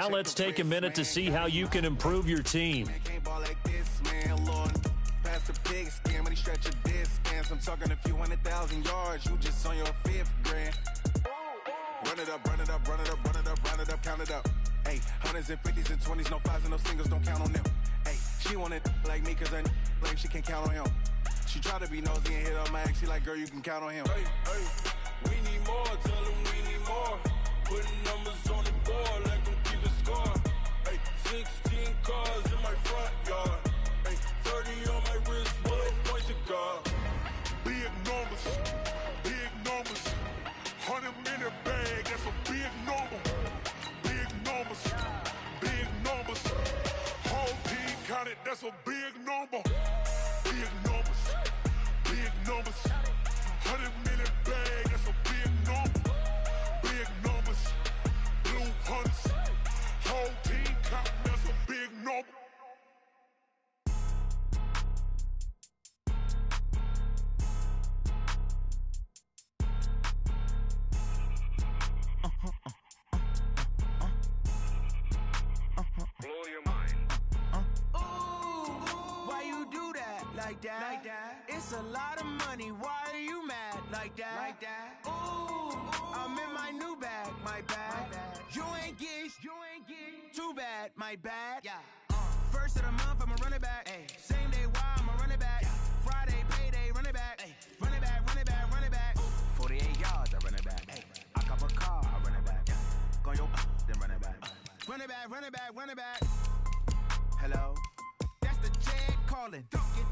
Now let's take a minute to see how you can improve your team. I'm talking a few 100,000 yards. You just on your 5th grand. Run it up, run it up, run it up, run it up, run it up, count it up. Hey, hundreds and fifties and 20s, no fives and no singles, don't count on them. Hey, she want it like me, cause I like she can't count on him. She try to be nosy and hit up my ex, she like, girl, you can count on him. Hey, hey, we need more, tell them we need more. Putting numbers on the board, like them keep the score. Hey, 16 cars in my front yard. Hey, 30 on my wrist, 1 point to guard. Big numbers, 100 minute bag, that's a big number. Big numbers, whole team counted, that's a big number. Big numbers, 100 minute bag, that's a big number. Big numbers, blue hunts, whole team counting, that's a big number. Blow your mind. Why you do that? Like that? It's a lot of money. Why are you mad? Like that? Ooh, I'm in my new bag. My bad. You ain't get too bad. My bad. Yeah. First of the month, I'ma run it back. Ay. Same day, why I'ma run it back. Yeah. Friday, payday, run it back. Ay. Run it back, run it back, run it back. 48 yards, I run it back. Ay. I cop a car, I run it back. Yeah. Go your then run it back. Run it back, run it back, run it back. Hello? That's the Jag calling.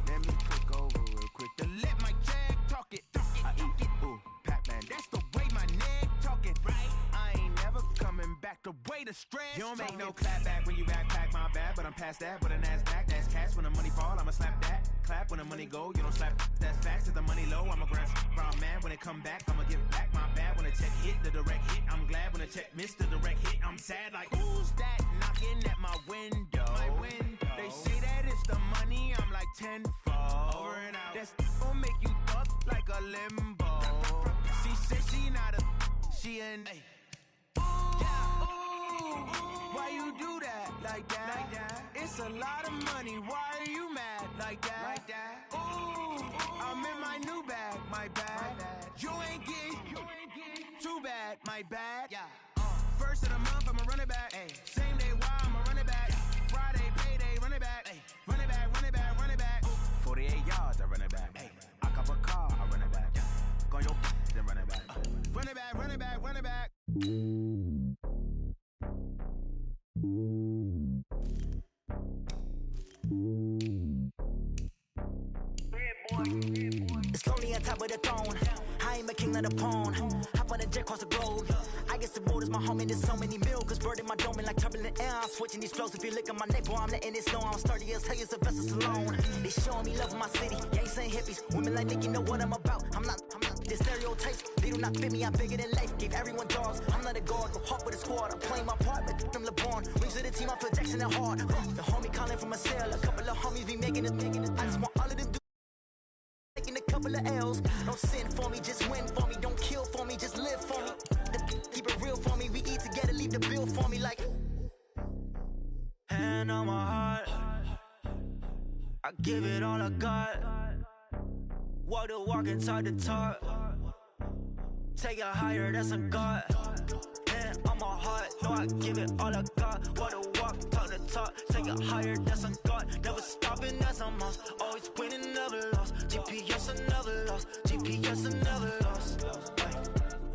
Let me click over real quick. To let my Jag talk it. I eat it, ooh, Pac-Man. That's the way my neck talking, right? I ain't never coming back the way the stress. You don't make no clap back when you backpack, my bad. But I'm past that with a NASDAQ. That's cash when the money fall, I'ma slap that. Clap when the money go, you don't slap. That's facts. If the money low, I'ma grab brown man. When it come back, I'ma give it back. My bad when the check hit, the direct hit. I'm glad when the check missed the direct hit. I'm sad like, who's that knocking at my window? They say that it's the money, I'm like tenfold. Over and out. That's gon' make you up like a limbo. She said she not a, she an ooh, why you do that? Like that? It's a lot of money, why are you mad? Like that? Ooh, I'm in my new bag, my bad. You ain't get too bad, my bad. Yeah. First of the month, I'ma run it back. Ay. Same day, why I'ma run it back. Friday, payday, run it back. Ay. Run it back, run it back, run it back. 48 yards, I run it back. Ay. I cop a car, I run it back. Go your then run it back. Run it back, run it back, run it back. It's lonely on top of the throne. I ain't a king of the pawn. Hop on a jet across the globe. I guess the road is my home and there's so many milk. Bird in my dome and like turbulent air. I'm switching these flows. If you look at my neck, boy, I'm letting it snow. I'm sturdy as hell as a vessel alone. They showing me love in my city. Gangsta hippies. Women like Nick, you know what I'm about. I'm not the stereotypes. They do not fit me. I'm bigger than life. Gave everyone dogs. I'm not a guard. Go hawk with a squad. I'm playing my part, but I'm LeBron. Wings of the team, I feel Jackson and hard. The homie calling from a cell. A couple of homies be making it. I just want all of them do. Taking a couple of L's. Don't sin for me, just win for me. Don't kill for me, just live for me. Keep it real for me. We eat together, leave the bill for me like. Hand on my heart, I give it all I got. Walk the walk and talk the talk. Take it higher, that's a God. Hand on my heart, no, I give it all I got. Walk the walk, talk the talk. Take it higher, that's a God. Never stopping, that's a must. Always winning, never lost. GPS, I never lost. GPS, I never lost.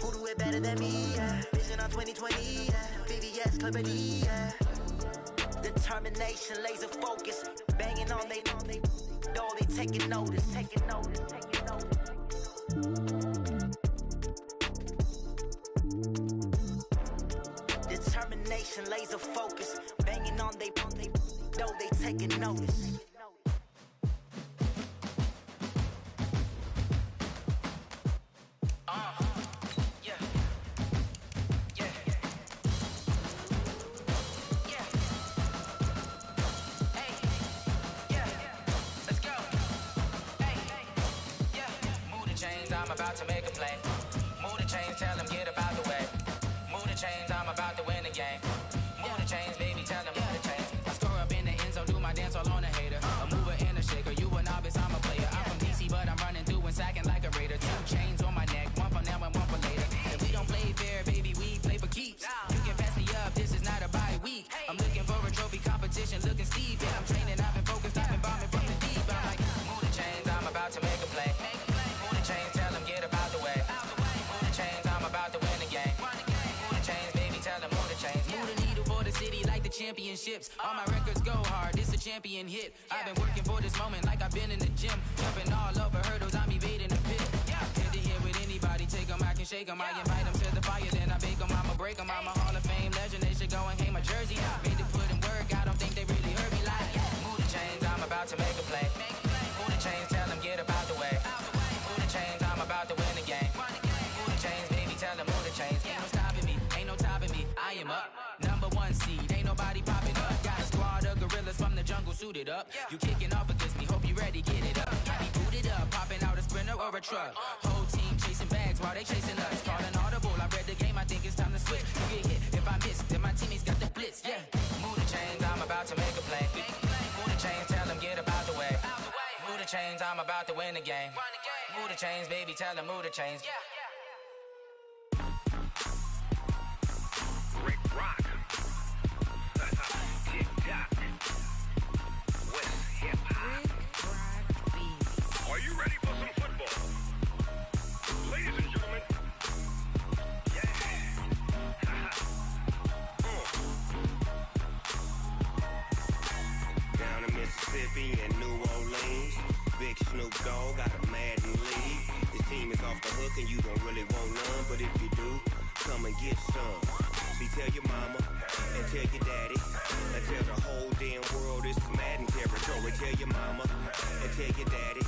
Who do it better than me? Yeah. Vision on 2020, yeah. VVS, Clarity, yeah. Determination, laser focus. Banging on they door, they taking notice. Determination, laser focus. Banging on they door, they taking notice. I'm about to make a play. Move the chains, tell them get about the way. Move the chains, I'm about to win the game. Move the chains, championships. All my records go hard, this a champion hit. I've been working for this moment like I've been in the gym. Jumping all over hurdles, I'm evading the pit. Head to head with anybody, take them, I can shake them. I invite them to the fire, then I bake them, I'ma break them. I'm a Hall of Fame legend, they should go and hang my jersey. Made to put in work, I don't think they really heard me like, move the chains, I'm about to make a play. Move the chains, tell them get up out the way. Move the chains, I'm about to win the game. Move the chains, baby, tell them move the chains. Ain't no stopping me, ain't no topping me, I am up. Number one seed, ain't nobody popping up. Got a squad of gorillas from the jungle suited up. You kicking off against me, hope you ready, get it up. I be booted up, popping out a Sprinter or a truck. Whole team chasing bags while they chasing us. Calling audible, I read the game, I think it's time to switch. You get hit, if I miss, then my teammates got the blitz, Move the chains, I'm about to make a play. Move the chains, tell them get up out the way. Move the chains, I'm about to win the game. Move the chains, baby, tell them move the chains. Rick Rock. TikTok. West Hip Hop. Are you ready for some football? Ladies and gentlemen. Down in Mississippi and New Orleans, Big Snoop Dogg got a Madden league. His team is off the hook and you don't really want none, but if you do, come and get some. See, tell your mama and tell your daddy and tell the whole damn world this is Madden territory. Tell your mama and tell your daddy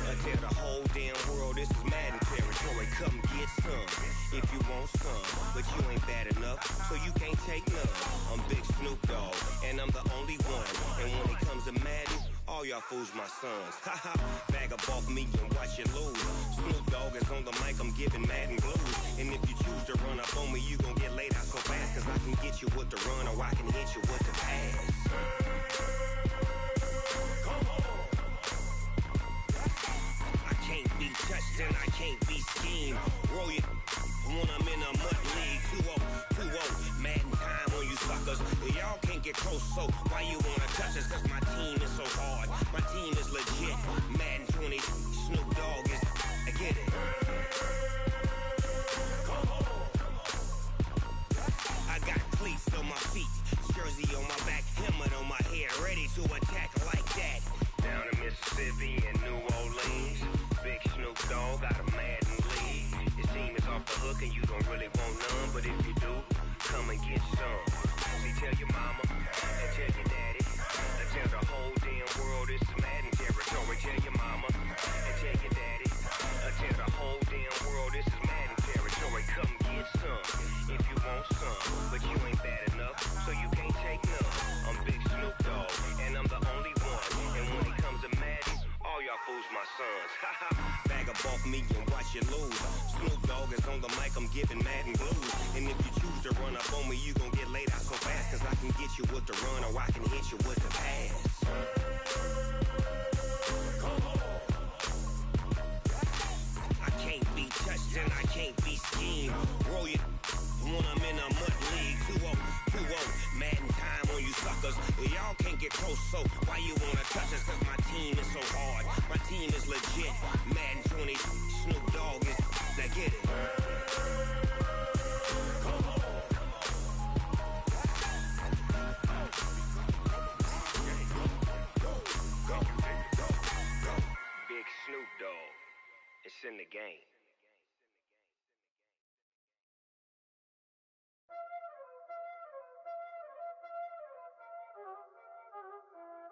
and tell the whole damn world this is Madden territory. Come get some if you want some, but you ain't bad enough, so you can't take none. I'm Big Snoop Dogg and I'm the only one. And when it comes to Madden, all y'all fools my sons. Haha, bag up off me and watch you lose. Snoop Dogg is on the mic, I'm giving Madden blues. And if you choose to run up on me, you gon' get laid out so fast. Cause I can get you with the run or I can hit you with the pass. Come on. I can't be touched and I can't be schemed. Roll you when I'm in a mud league. 2-0, Madden time on you suckers. Y'all can't get close, so why you wanna touch us? Cause my team is so hard, my team is legit. Madden 20, Snoop Dogg is, I get it. Come on. I got cleats on my feet, jersey on my back, helmet on my head, ready to attack like that. Down in Mississippi and New Orleans, Big Snoop Dogg got a Madden league. His team is off the hook and you don't really want none, but if you do, come and get some. See, tell your mama and tell your daddy and tell the whole damn world this is Madden territory. Tell your mama and tell your daddy and tell the whole damn world this is Madden territory. Come get some if you want some, but you ain't bad enough, so you can't take none. I'm Big Snoop Dogg and I'm the only one. And when it comes to Madden, all y'all fools my sons. Bag up off me and watch you lose. Snoop Dogg is on the mic, I'm giving Madden blues. And if you choose to run up on me, you gon' get laid out so fast. Cause I can get you with the run or I can hit you with the pass. Come on. I can't be touched and I can't be schemed. Roll you when I'm in a mud league. 2-0, Madden time on you suckers. Y'all can't get close, so why you wanna touch us? Cause my team is so hard, my team is legit. Madden 20, Snoop Dogg is, now get it. Come on. Go. Big Snoop Dogg, it's in the game.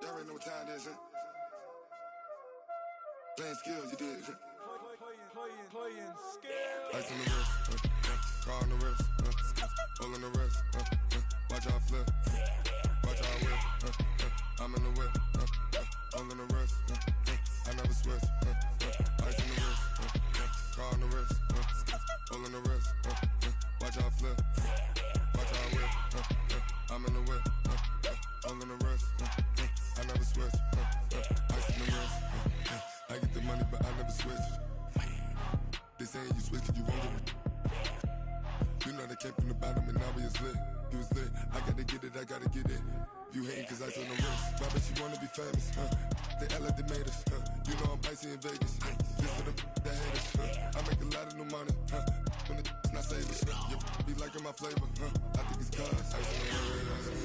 Y'all already know what time it is, huh? Playing skills, you did, huh? Playing skills. Ice on the wrist, car on the wrist, hole in the wrist, watch out flip, watch out whip, I'm in the whip, hole in the wrist, I never switch, ice on the wrist, car on the wrist, hole in the wrist, watch out flip, watch out whip, I'm in the whip, hole in the wrist, I never switch, ice in the wrist, I get the money but I never switch. They saying you switch 'cause you won't get it. You know they came from the bottom and now we is lit. You was lit, I gotta get it, I gotta get it. You hating 'cause ice on the wrist. Why bet you wanna be famous, They act like they made us, You know I'm icy in Vegas, This for the that hate us, I make a lot of new money, When it's not saving, You be liking my flavor, I think it's cause ice on the wrist,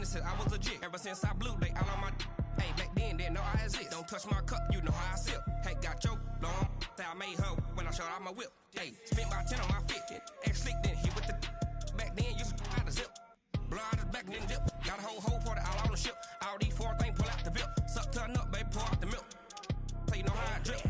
listen, I was legit. Ever since I blew, they all on my. Hey, back then, didn't know I exist. Don't touch my cup, you know how I sip. Hey, got choked on. I made her when I showed out my whip. Hey, spent about 10 on my fit. X slick, then hit with the. Back then, used to out the zip. Blow out his back, then dip. Got a whole party all on the ship. All these four things, pull out the VIP. Suck, turn up, baby, pour out the milk. So you know how I drip.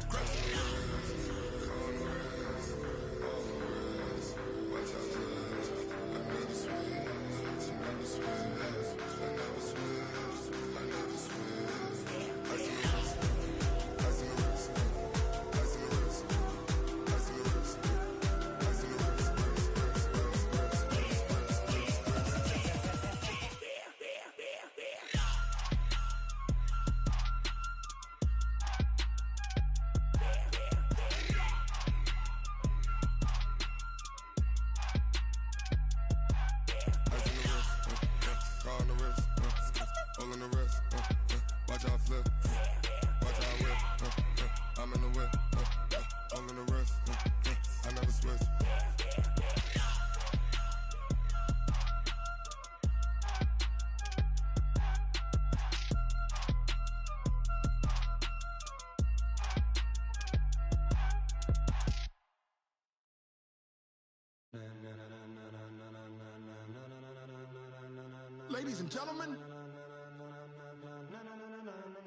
Ladies and gentlemen,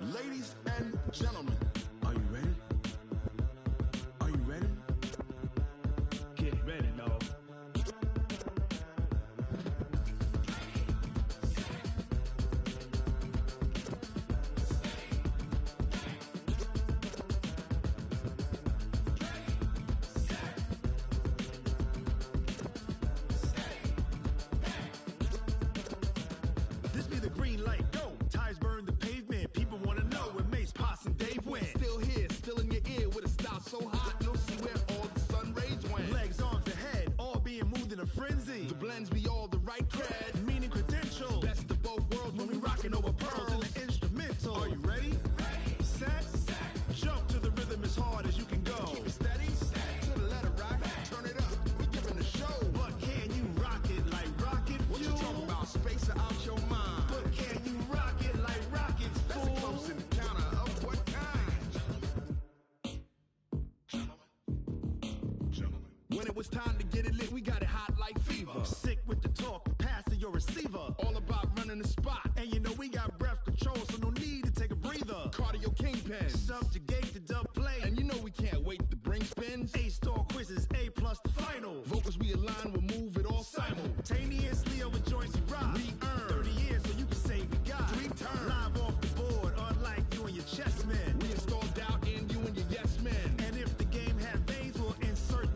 ladies and gentlemen, are you ready? Are you ready? Get ready, dog. This be the green light, go. Tires burn the pavement. People want to know where Mace, Potts, and Dave went. Still here, still in your ear with a style so hot, you'll see where all the sun rays went. Legs, arms, and head, all being moved in a frenzy. The blends be all the right cred, meaning credentials. Best of both worlds when we rocking over pearls in the instrumental. Are you ready? Set, jump to the rhythm as hard as you can go. Keep it steady, to the letter right. Turn it up, we giving the show. But can you rock it like rocket fuel? What you talking about? Space out your mind. But can you rock it like rockets, fool? That's a close encounter of what kind? Gentlemen. When it was time to get it lit, we got it hot like fever. Sick with the talk, passing your receiver. All about running the spot. And you know we got breath control, so no need to take a breather. Cardio kingpin, subjugate the dub play. And you know we can't wait to bring spins. A-star quizzes, A+ the final. Vocals we align, we'll move it all simultaneously over joints we rock. We earn 30 years, so you can say we got 3 turns. Live off the board, unlike you and your chess men. We install doubt in you and your yes men. And if the game had veins, we'll insert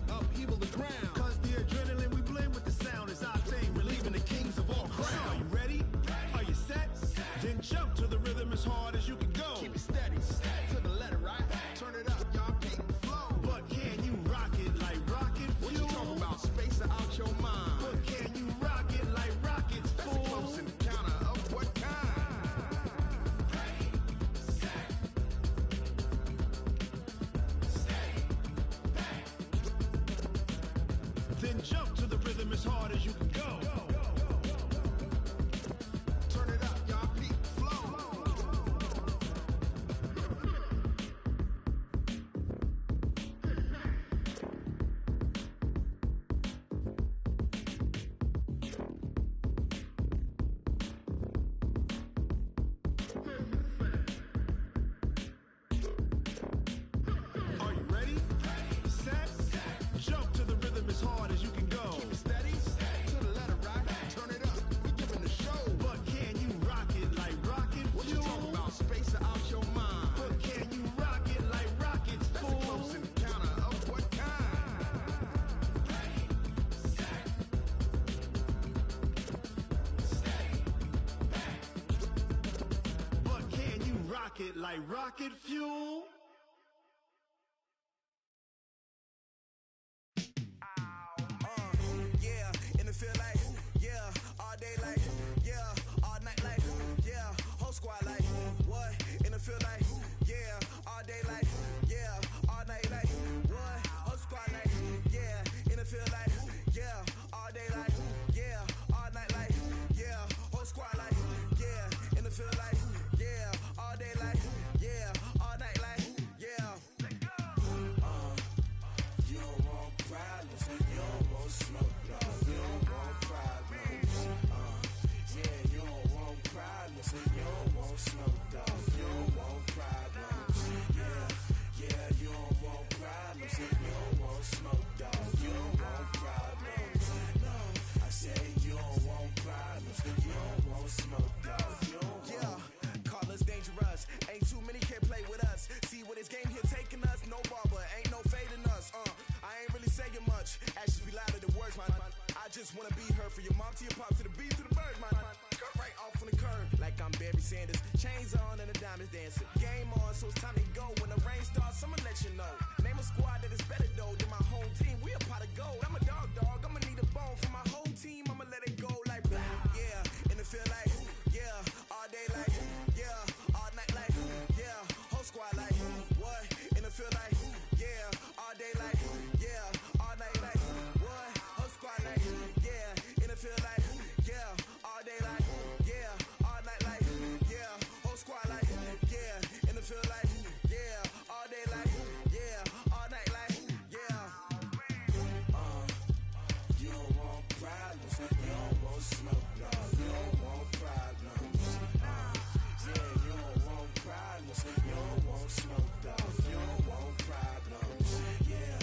upheaval the ground. Cause the adrenaline we blend with the sound is our thing, relieving the kings of all crowns. So are you ready? Are you set? Then jump to the rhythm as hard as you can go. Keep it steady, to the letter right. Turn it up, y'all keep the flow. But can you rock it like rocket fuel? What you talking about? Space out your mind. But can you rock it like rockets, fool? That's a close encounter of what kind? Then jump to the rhythm as hard as you can go. Turn it up, y'all peak flow. Are you ready? Set, jump to the rhythm as hard as you can go. Keep it steady, to the letter right. Turn it up, we giving the show. But can you rock it like rocket fuel? What you talking about? Space out your mind. But can you rock it like rockets, fool? That's a close encounter of what kind? But can you rock it like rocket fuel? Yeah, in the feel like, yeah, all day like, yeah, all night like, yeah, whole squad like, what? In the feel like, yeah, all day like, yeah, all night like, what? Whole squad like, yeah, in the feel like, yeah, all day like, yeah, all night like, yeah, whole squad like. just wanna be her. From your mom to your pop to the beat to the bird, my cut right off on the curb. Like I'm Barry Sanders, chains on and the diamonds dancing. Game on, so it's time to go. When the rain starts, I'ma let you know. Name a squad that is better though than my home team. We a pot of gold. I'm a dog, I'ma need a bone for my whole team. I'ma let it go like yeah, and it feel like yeah, all day like yeah, all night like yeah, whole squad like what? And it feel like yeah, all day like yeah, all night like what? Whole squad like yeah, and it feel like yeah, all day like yeah, all night like yeah, whole squad like yeah, and it feel like yeah, all day like yeah, all night like yeah. You don't want problems, you don't want smoke, no, you don't want problems. Yeah, you don't want problems, you don't want smoke, dog, you don't want problems. Yeah,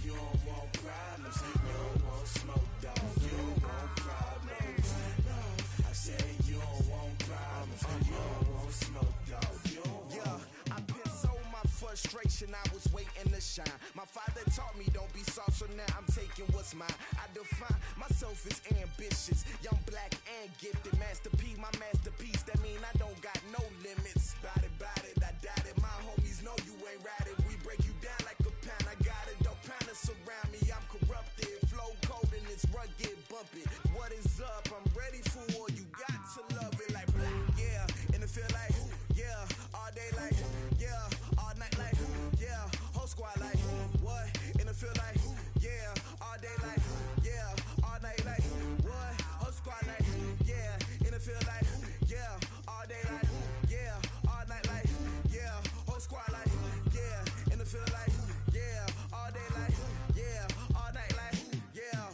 you don't want problems, you don't want smoke, dog, you don't want problems. No, I said you don't want problems, you don't want smoke, dog, you don't want. Yeah, I've been so my frustration, I was waiting to shine. My father taught me don't be soft, so now I'm taking what's mine. I define myself as ambitious, young, black, and gifted. Master P, my masterpiece, that mean I don't got no limits. Bout it, I doubt it. My homies know you ain't ratted. We break you down like a pound. I got it, don't pound us around me. I'm corrupted, flow cold and it's rugged, bumpy. What is up? I'm ready for war. You got to love it like black, yeah. And it feel like yeah, all day like yeah, all night like yeah, whole squad like what? And it feel like yeah, all day like yeah, all night like what? Whole squad like yeah, and it feel like yeah, all day like yeah, all night like yeah, whole squad like yeah, and it feel like yeah, all day like yeah, all night like yeah.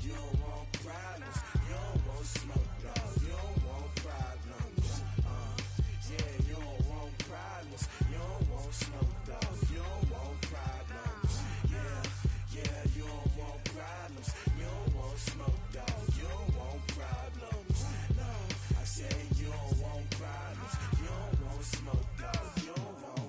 You don't want problems, you don't want smoke, no, you don't want problems. Yeah, you don't want problems, you don't want smoke, dog, you don't want problems. Yeah, you don't want problems, you don't want smoke, dog, you don't want problems. No, I said you don't want problems, you don't want smoke, dog, you don't want.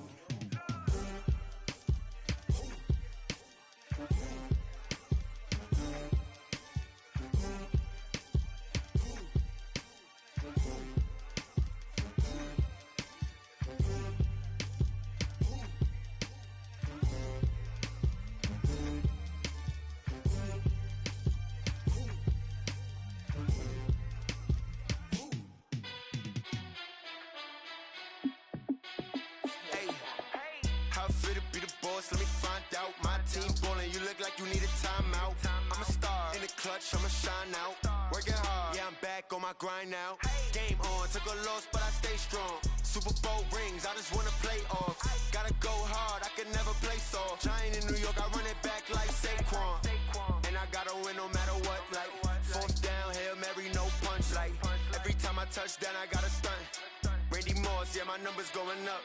How fit to be the boss? Let me find out. My team ballin', you look like you need a timeout. I'm a star in the clutch, I'ma shine out. Working hard, yeah, I'm back on my grind now. Game on, took a loss, but I stay strong. Super Bowl rings, I just wanna play off. Gotta go hard, I can never play soft. Giant in New York, I run it back like Saquon. And I gotta win no matter what, like fourth down, Hail Mary, no punch. Like every time I touch down, I gotta stunt. Randy Moss, yeah, my numbers going up.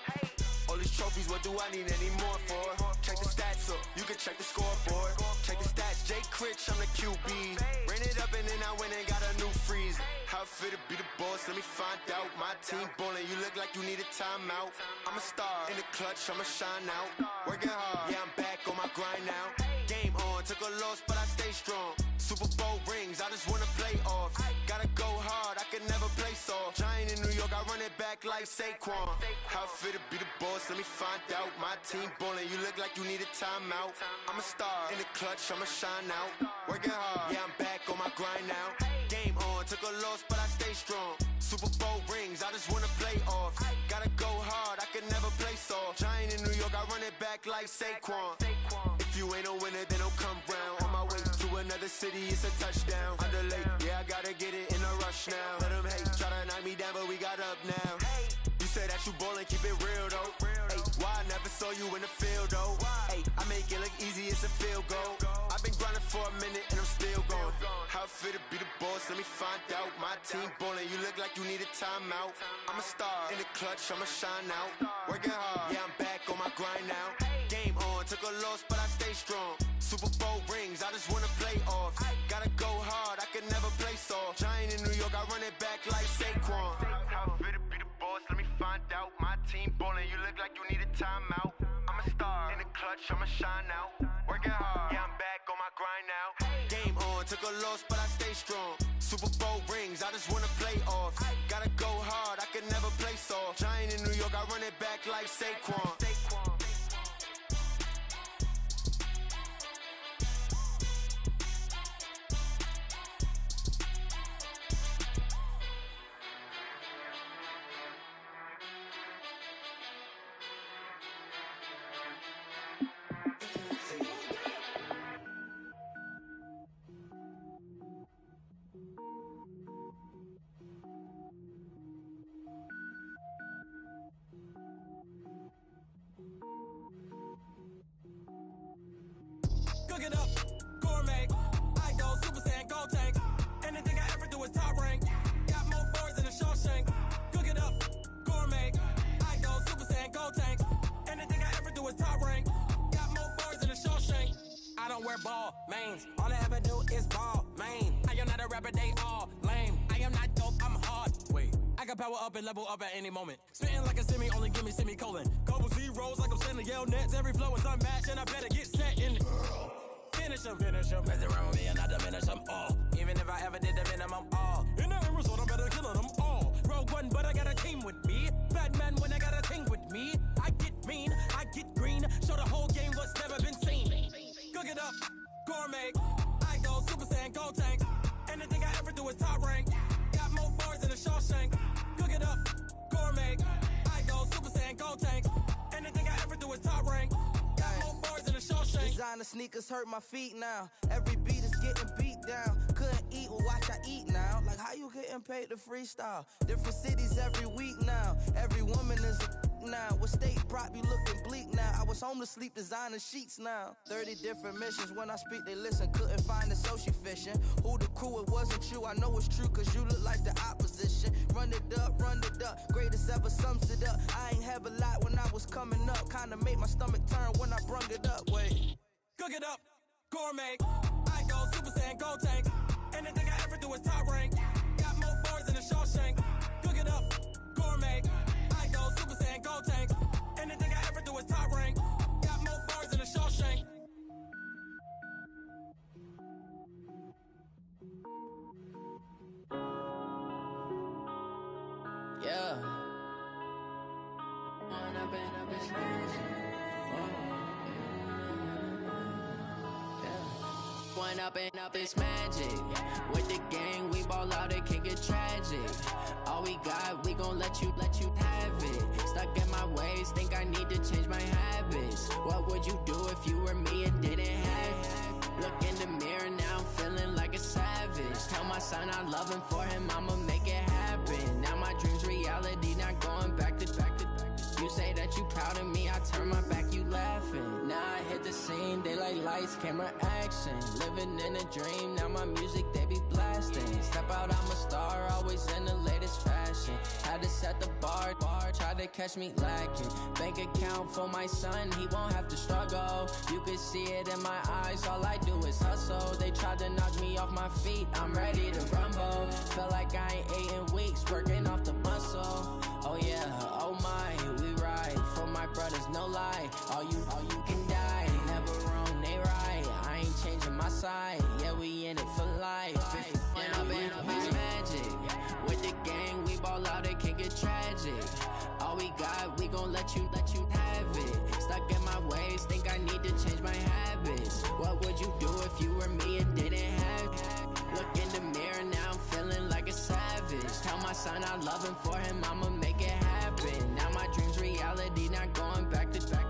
All these trophies, what do I need any more for? Check the stats up, you can check the scoreboard. Check the stats, Jake Critch, I'm the QB. Ran it up and then I went and got a new freeze. How fit to be the boss, let me find out. My team ballin', you look like you need a timeout. I'm a star in the clutch, I'ma shine out. Working hard, yeah, I'm back on my grind now. Game on, took a loss, but I stay strong. Super Bowl rings, I just wanna play off. Gotta go hard, I can never play soft. Giant in New York, I run it back like Saquon. How fit to be the boss, let me find out. My team ballin', you look like you need a timeout. I'm a star in the clutch, I'ma shine out. Working hard, yeah, I'm back on my grind now. Game on, took a loss, but I stay strong. Super Bowl rings, I just wanna play off. Gotta go hard, I can never play soft. Giant in New York, I run it back like Saquon. If you ain't a winner, then don't come round. On my way to another city, it's a touchdown. Underlay, yeah, I gotta get it in a rush now. Let them hate, try to knock me down, but we got up now. You say that you ballin', keep it real though. Hey, why I never saw you in the field though? Hey, I make it look easy, it's a field goal. I've been grinding for a minute and I'm still going. How fit to be the boss, let me find out. My team ballin', you look like you need a timeout. I'm a star in the clutch, I'ma shine out. Working hard, yeah, I'm back on my grind now. Game on, took a loss, but I stay strong. Super Bowl rings, I just wanna play off. Gotta go hard, I can never play soft. Giant in New York, I run it back like Saquon. How fit to be the boss, let me find out. My team ballin', you look like you need a timeout. I'm a star in the clutch, I'ma shine out. Working hard, yeah, I'm back on my grind. took a loss, but I stay strong. Super Bowl rings, I just wanna play off. Gotta go hard, I can never play soft. Giant in New York, I run it back like Saquon. Cook it up, gourmet. I go Super Saiyan, gold tank. Anything I ever do is top rank. Got more boards than a Shawshank. Cook it up, gourmet. I go Super Saiyan, gold tank. Anything I ever do is top rank. Got more boards than a Shawshank. I don't wear ball mains. All I ever do is ball main. I am not a rapper, they all lame. I am not dope, I'm hard. Wait, I can power up and level up at any moment. Spitting like a semi, only give me semicolon. Couple zeros like I'm sending yell nets. Every flow is unmatched and I better get set in. Finish them. Mess around with me and I diminish them all. Even if I ever did the minimum all. In the end result, I'm better killing them all. Rogue One, but I got a team with me. Batman when I got a thing with me. I get mean, I get green. Show the whole game what's never been seen. Cook it up, gourmet. I go Super Saiyan, gold tank. Anything I ever do is top rank. Got more bars than a Shawshank. Cook it up, gourmet. I go Super Saiyan, gold tank. Anything I ever do is top rank. Designer sneakers hurt my feet now. Every beat is getting beat down. Couldn't eat, well watch I eat now. Like how you getting paid to freestyle? Different cities every week now. Every woman is a now. What state prop you looking bleak now? I was home to sleep designer sheets now. 30 different missions. When I speak they listen. Couldn't find it so she fishing. Who the crew, it wasn't you. I know it's true cause you look like the opposition. Run it up, greatest ever sums it up. I ain't have a lot when I was coming up. Kinda made my stomach turn when I brung it up. Wait. Cook it up, gourmet. I go Super Saiyan, gold tank. Anything I ever do is top rank. Got more bars than a Shawshank. Cook it up, gourmet. I go Super Saiyan, gold tank. Anything I ever do is top rank. Got more bars than a Shawshank. Yeah. One up and up, it's magic. With the gang, we ball out, it can get tragic. All we got, we gon' let you have it. Stuck in my ways, think I need to change my habits. What would you do if you were me and didn't have it? Look in the mirror now, I'm feeling like a savage. Tell my son I love him, for him I'ma make it happen. Now my dream's reality, not going back to back. You say that you proud of me, I turn my back, you laughing. Now I hit the scene, they like lights, camera, action. Living in a dream, now my music, they be blasting. Step out, I'm a star, always in the latest fashion. Had to set the bar, try to catch me lacking. Bank account for my son, he won't have to struggle. You could see it in my eyes, all I do is hustle. They tried to knock me off my feet, I'm ready to rumble. Felt like I ain't ate in weeks, working off the muscle. Oh yeah, oh my, we ride for my brothers, no lie. All you can die, never wrong, they right. I ain't changing my side, yeah, we in it for life. And up and up is magic. With the gang, we ball out, it can get tragic. All we got, we gon' let you have it. Stuck in my ways, think I need to change my habits. What would you do if you were me and didn't have it? Look in the mirror, now I'm feeling like a savage. Tell my son I love him, for him I'ma make it happen. Now my dream's reality, not going back to back.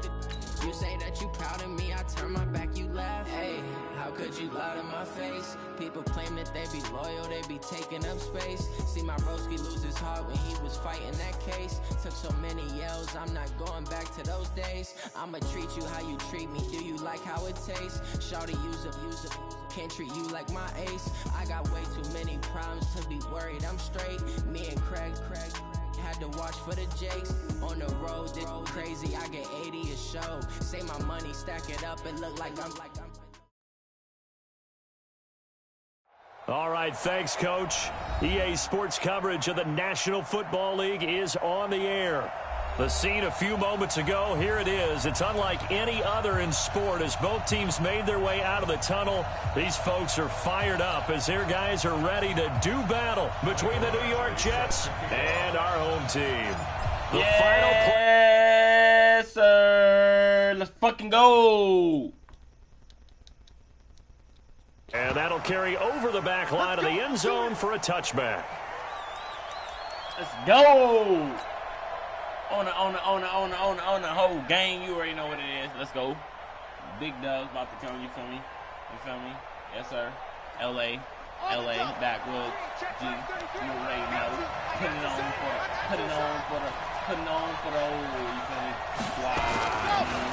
You say that you proud of me, I turn my back, you laugh. Hey, how could you lie to my face? People claim that they be loyal, they be taking up space. See my broski lose his heart when he was fighting that case. Took so many yells, I'm not going back to those days. I'ma treat you how you treat me, do you like how it tastes? Shawty, use up, can't treat you like my ace. I got way too many problems to be worried, I'm straight. Me and Craig had to watch for the Jakes. On the road, this crazy, I get 80 a show. Say my money, stack it up, and look like I'm All right, thanks, Coach. EA Sports coverage of the National Football League is on the air. The scene a few moments ago, here it is. It's unlike any other in sport as both teams made their way out of the tunnel. These folks are fired up as their guys are ready to do battle between the New York Jets and our home team. The final play. Yes, sir. Let's fucking go. And that'll carry over the back line of the end zone for a touchback. Let's go. On the whole game, you already know what it is. Let's go. Big Dubs about to come, you feel me? You feel me? Yes, sir. LA, backwoods, G, you already know. Put it on for the old, you feel me? Wow.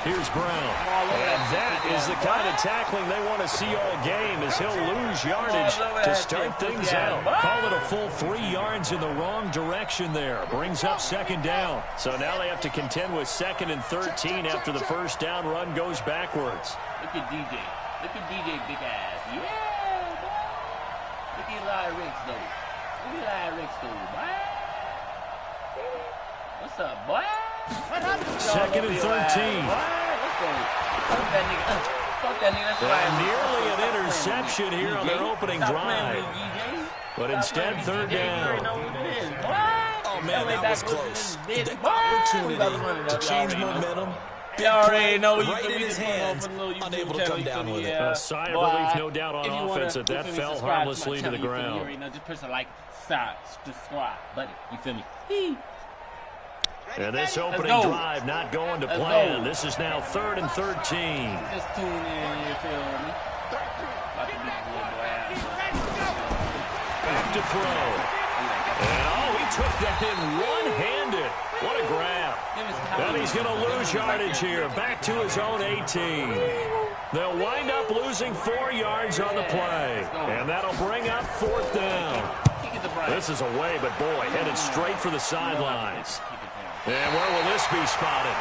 Here's Brown. And that is the kind of tackling they want to see all game as he'll lose yardage to start things out. Call it a full 3 yards in the wrong direction there. Brings up second down. So now they have to contend with 2nd and 13 after the first down run goes backwards. Look at DJ. Look at DJ big ass. Yeah, boy. Look at Eli Ricks, though. Look at Eli Ricks, though, boy. What's up, boy? 2nd and 13. Let's go. Fuck that nigga. That's nearly an interception here on their opening drive. But instead, 3rd down. Oh, man, that was close. The opportunity to change momentum. You already know you right in his hands, unable to come down with it. A sigh of relief, no doubt, on offense that fell harmlessly to the ground. Just push it like subscribe, buddy. You feel me? And this opening drive not going to plan. This is now 3rd and 13. Just tune in, you feel me? Back to throw. And he took that in one-handed. What a grab. And he's going to lose yardage here. Back to his own 18. They'll wind up losing 4 yards on the play. And that'll bring up 4th down. This is away, but boy, headed straight for the sidelines. And where will this be spotted?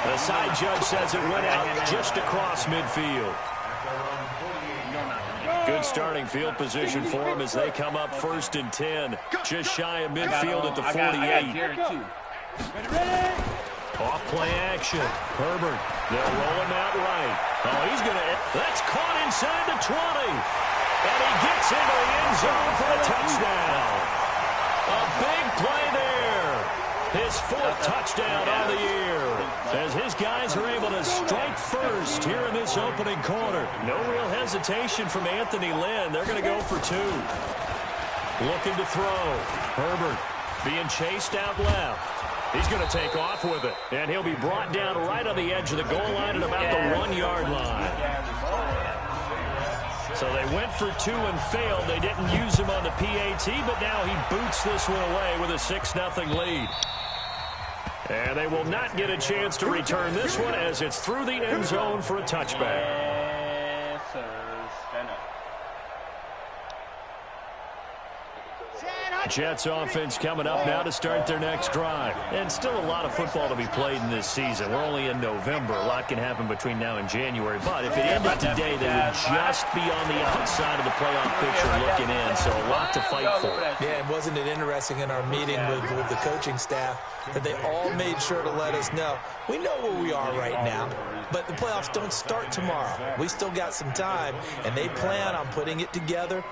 The side judge says it went out just across midfield. Good starting field position for them as they come up 1st and 10. Just shy of midfield at the 48. Off play action. Herbert. They'll roll him out right. He's going to... That's caught inside the 20. And he gets into the end zone for a touchdown. A big play there. His 4th touchdown on the year as his guys are able to strike first here in this opening quarter. No real hesitation from Anthony Lynn. They're going to go for 2. Looking to throw. Herbert being chased out left. He's going to take off with it. And he'll be brought down right on the edge of the goal line at about the 1-yard line. So they went for 2 and failed. They didn't use him on the PAT, but now he boots this one away with a 6-0 lead. And they will not get a chance to return this one as it's through the end zone for a touchback. Yes, sir. Stand up. Jets offense coming up now to start their next drive. And still a lot of football to be played in this season. We're only in November. A lot can happen between now and January. But if it ended today, they would just be on the outside of the playoff picture looking in. So a lot to fight for. Yeah, and wasn't it interesting in our meeting with the coaching staff that they all made sure to let us know, we know where we are right now, but the playoffs don't start tomorrow. We still got some time, and they plan on putting it together,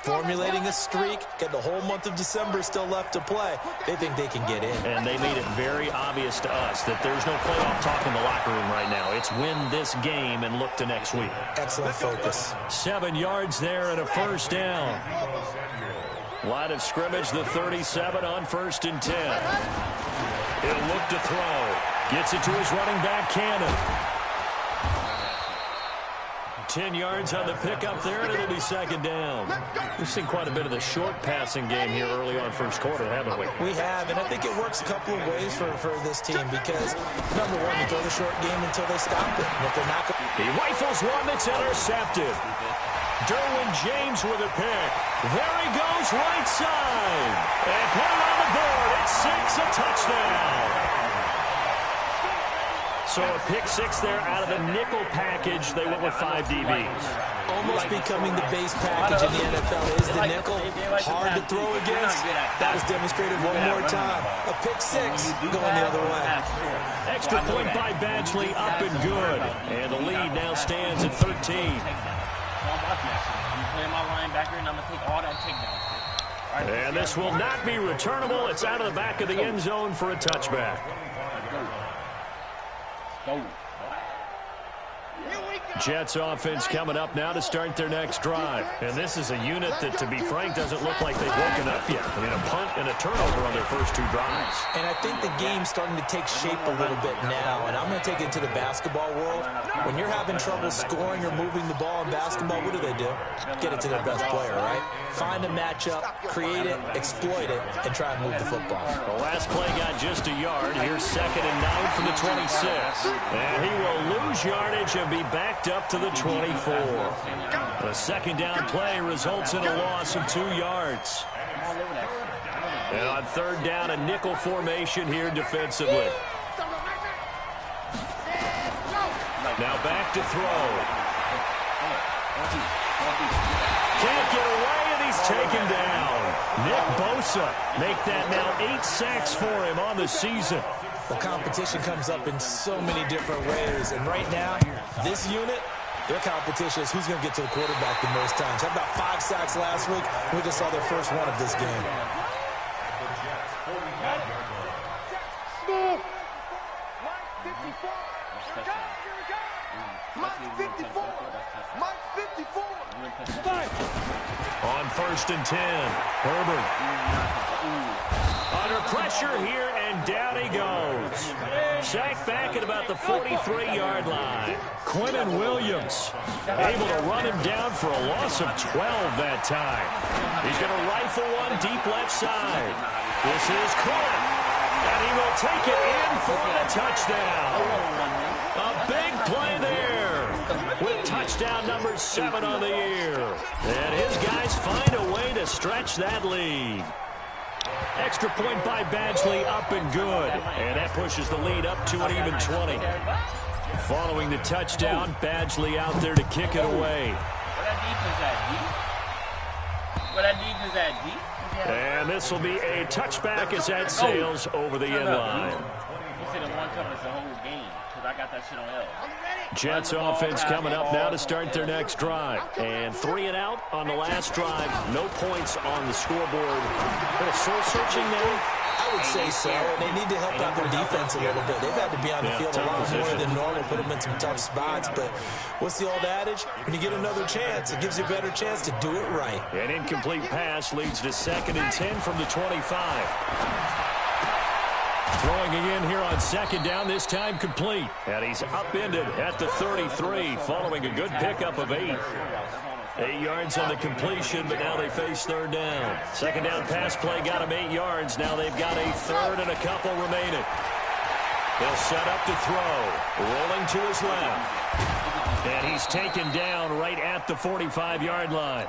formulating a streak, got the whole month of December still left to play. They think they can get in. And they made it very obvious to us that there's no playoff talk in the locker room right now. It's win this game and look to next week. Excellent focus. 7 yards there and a 1st down. Line of scrimmage, the 37 on 1st and 10. He'll look to throw. Gets it to his running back, Cannon. 10 yards on the pickup there, and it'll be 2nd down. We've seen quite a bit of the short passing game here early on 1st quarter, haven't we? We have, and I think it works a couple of ways for this team because, number one, you throw the short game until they stop it. And if they're not... He rifles one that's intercepted. Derwin James with a pick. There he goes, right side. And put it on the board. It's 6, a touchdown. So a pick six there out of the nickel package. They went with 5 DBs. Almost becoming the base package in the NFL is the nickel. Hard to throw against. That was demonstrated one more time. A pick six going the other way. Extra point by Badgley, up and good. And the lead now stands at 13. I'm playing my linebacker, and I'm going to take all that takedown. And this will not be returnable. It's out of the back of the end zone for a touchback. Go. Jets offense coming up now to start their next drive. And this is a unit that, to be frank, doesn't look like they've woken up yet. I mean, a punt and a turnover on their first 2 drives. And I think the game's starting to take shape a little bit now. And I'm going to take it to the basketball world. When you're having trouble scoring or moving the ball in basketball, what do? Get it to their best player, right? Find a matchup, create it, exploit it, and try and move the football. The last play got just a yard. Here's 2nd and 9 from the 26. And he will lose yardage and be backed up to the 24. The second down play results in a loss of 2 yards. And on 3rd down, a nickel formation here defensively. Now back to throw. Can't get away, and he's taken down. Nick Bosa make that now 8 sacks for him on the season. The competition comes up in so many different ways. And right now, this unit, their competition is who's going to get to the quarterback the most times. How about 5 sacks last week? We just saw their first one of this game. On 1st and 10, Herbert. Under pressure here, and down he goes. Sacked back at about the 43-yard line. Quinnen Williams able to run him down for a loss of 12 that time. He's going to rifle one deep left side. This is Quinnen, and he will take it in for the touchdown. A big play there with touchdown number 7 on the year. And his guys find a way to stretch that lead. Extra point by Badgley, up and good. And that pushes the lead up to an even 20. Following the touchdown, Badgley out there to kick it away. And this will be a touchback as that sails over the end line. He said it one time, it's the whole game, because I got that shit on L. Jets offense coming up now to start their next drive. And 3 and out on the last drive. No points on the scoreboard. A little soul-searching there. I would say so. They need to help out their defense a little bit. They've had to be on the field a lot more than normal, put them in some tough spots. But what's the old adage? When you get another chance, it gives you a better chance to do it right. An incomplete pass leads to 2nd and 10 from the 25. Throwing again here on 2nd down, this time complete. And he's upended at the 33 following a good pickup of 8. 8 yards on the completion, but now they face 3rd down. 2nd down pass play got him 8 yards. Now they've got a 3rd and a couple remaining. He'll set up to throw. Rolling to his left. And he's taken down right at the 45-yard line.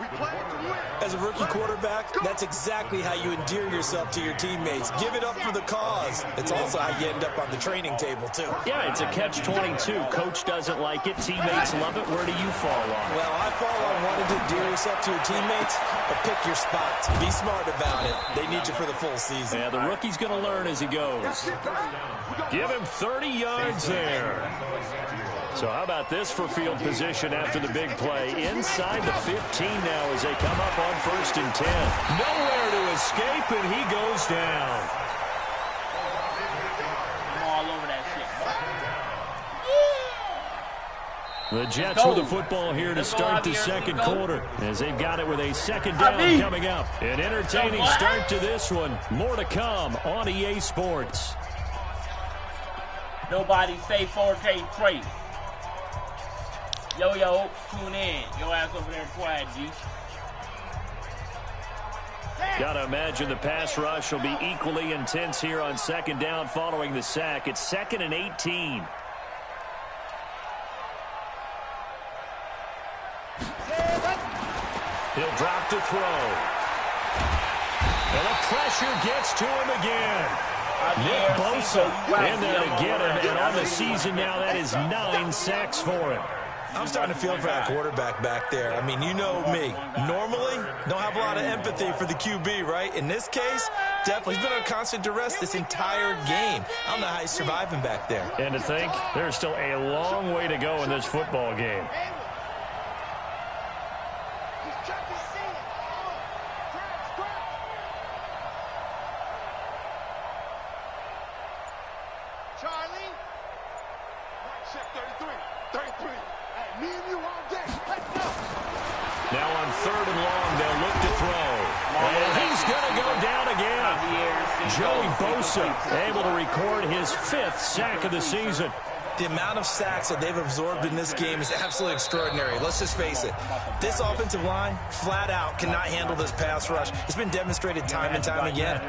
As a rookie quarterback, that's exactly how you endear yourself to your teammates. Give it up for the cause. It's also how you end up on the training table, too. Yeah, it's a catch-22. Coach doesn't like it. Teammates love it. Where do you fall on it? Well, I fall on wanting to endear yourself to your teammates, but pick your spots. Be smart about it. They need you for the full season. Yeah, the rookie's going to learn as he goes. Give him 30 yards there. So how about this for field position after the big play? Inside the 15 now as they come up on 1st and 10. Nowhere to escape, and he goes down. I'm all over that shit. The Jets with the football here to start the 2nd quarter as they've got it with a 2nd down coming up. An entertaining start to this one. More to come on EA Sports. Nobody say 4K Trey. Yo, tune in. Your ass over there quiet, G. Gotta imagine the pass rush will be equally intense here on 2nd down following the sack. It's 2nd and 18. He'll drop to throw. And the pressure gets to him again. Nick Bosa in there to get him, and on the season now, that is 9 sacks for him. I'm starting to feel for that quarterback back there. I mean, you know me. Normally, don't have a lot of empathy for the QB, right? In this case, definitely. He's been under constant duress this entire game. I don't know how he's surviving back there. And to think, there's still a long way to go in this football game. Now on 3rd and long, they'll look to throw. And he's going to go down again. Joey Bosa able to record his 5th sack of the season. The amount of sacks that they've absorbed in this game is absolutely extraordinary. Let's just face it. This offensive line, flat out, cannot handle this pass rush. It's been demonstrated time and time again.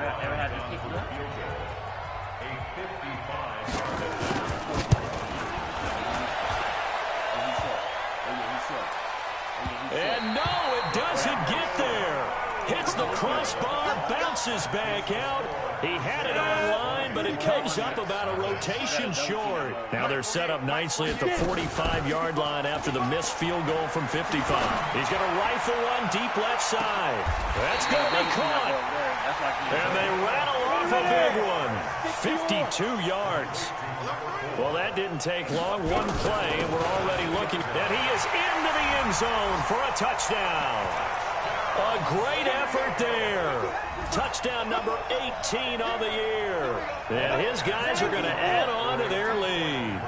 And no, it doesn't get there. Hits the crossbar, bounces back out. He had it online, but it comes up about a rotation short. Now they're set up nicely at the 45-yard line after the missed field goal from 55. He's going to rifle one deep left side. That's going to be caught. And they rattle off a big one. 52 yards. Well, that didn't take long. One play, and we're already looking. And he is into the end zone for a touchdown. A great effort there. Touchdown number 18 on the year. And his guys are going to add on to their lead.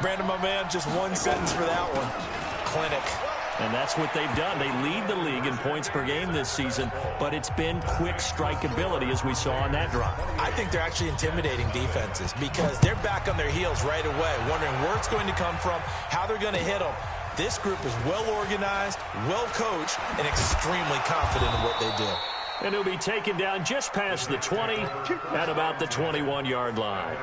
Brandon, my man, just one sentence for that one. Clinic. And that's what they've done. They lead the league in points per game this season, but it's been quick strike ability as we saw on that drive. I think they're actually intimidating defenses because they're back on their heels right away, wondering where it's going to come from, how they're going to hit them. This group is well organized, well coached, and extremely confident in what they do. And he'll be taken down just past the 20 at about the 21-yard line.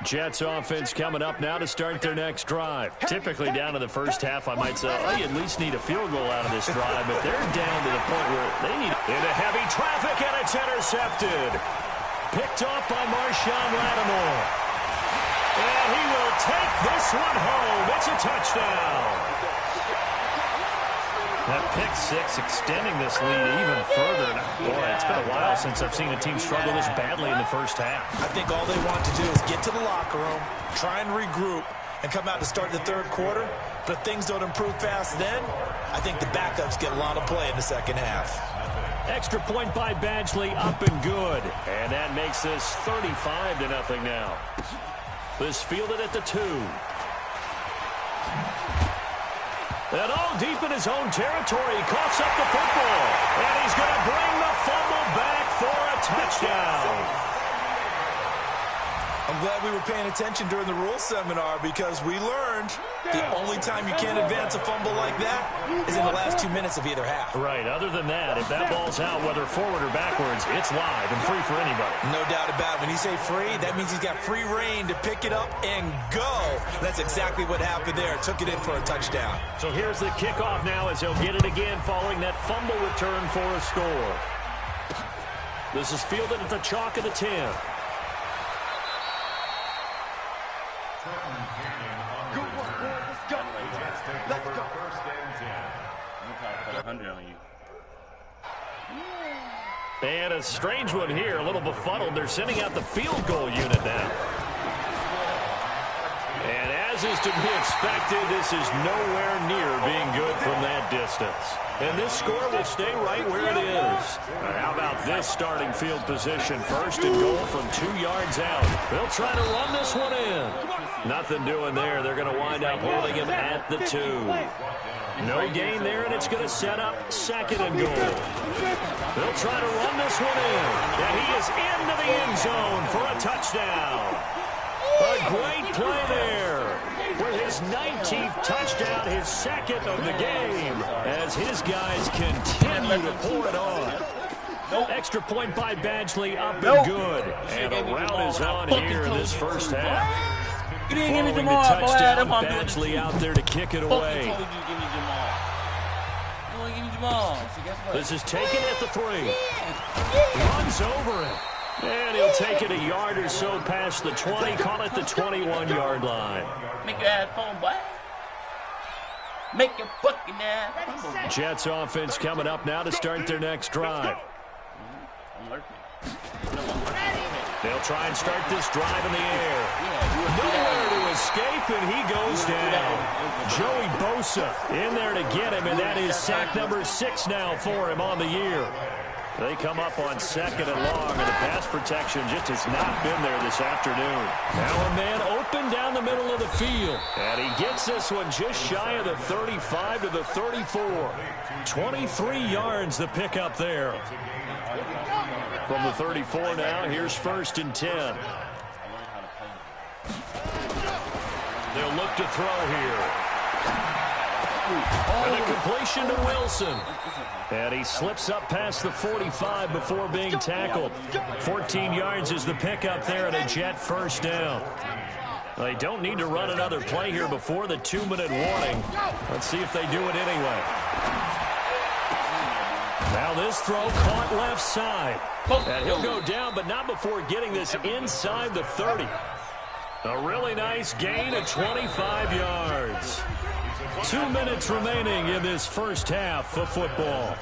Jets offense coming up now to start their next drive. Typically down to the first half, I might say, oh, you at least need a field goal out of this drive, but they're down to the point where they need into heavy traffic, and it's intercepted. Picked off by Marshawn Lattimore. And he will take this one home. It's a touchdown. That pick six extending this lead even further. Boy, it's been a while since I've seen a team struggle this badly in the first half. I think all they want to do is get to the locker room, try and regroup, and come out to start the third quarter. But if things don't improve fast then, I think the backups get a lot of play in the second half. Extra point by Badgley, up and good. And that makes this 35-0 now. This fielded at the 2. And all deep in his own territory, he coughs up the football. And he's going to bring the fumble back for a touchdown. I'm glad we were paying attention during the rules seminar because we learned the only time you can't advance a fumble like that is in the last 2 minutes of either half. Right. Other than that, if that ball's out, whether forward or backwards, it's live and free for anybody. No doubt about it. When you say free, that means he's got free reign to pick it up and go. That's exactly what happened there. Took it in for a touchdown. So here's the kickoff now as he'll get it again following that fumble return for a score. This is fielded at the chalk of the 10. And a strange one here, a little befuddled. They're sending out the field goal unit now. And as is to be expected, this is nowhere near being good from that distance. And this score will stay right where it is. How about this starting field position? 1st and goal from 2 yards out. They'll try to run this one in. Nothing doing there. They're going to wind up holding him at the 2. No gain there, and it's going to set up 2nd and goal. They'll try to run this one in. And he is into the end zone for a touchdown. A great play there. With his 19th touchdown, his 2nd of the game, as his guys continue to pour it on. Extra point by Badgley, up and good. And a rout is on here in this first half. You didn't give me Following Jamal, the touchdown, boy. Badgley out there to kick it away. You want to give you Jamal. So guess what? This is taken at the 3. Runs over it. And he'll take it a yard or so past the 20. Call it the 21-yard line. Make your ass phone, boy. Make your fucking ass phone, boy. Jets offense coming up now to start their next drive. I'm lurking. They'll try and start this drive in the air. Nowhere to escape, and he goes down. Joey Bosa in there to get him, and that is sack number 6 now for him on the year. They come up on 2nd and long, and the pass protection just has not been there this afternoon. Now a man open down the middle of the field, and he gets this one just shy of the 35 to the 34. 23 yards the pickup there. From the 34 now, here's 1st and 10. They'll look to throw here. And a completion to Wilson. And he slips up past the 45 before being tackled. 14 yards is the pickup there and a Jet first down. They don't need to run another play here before the 2-minute warning. Let's see if they do it anyway. Now this throw caught left side. And he'll go down, but not before getting this inside the 30. A really nice gain of 25 yards. 2 minutes remaining in this first half of football.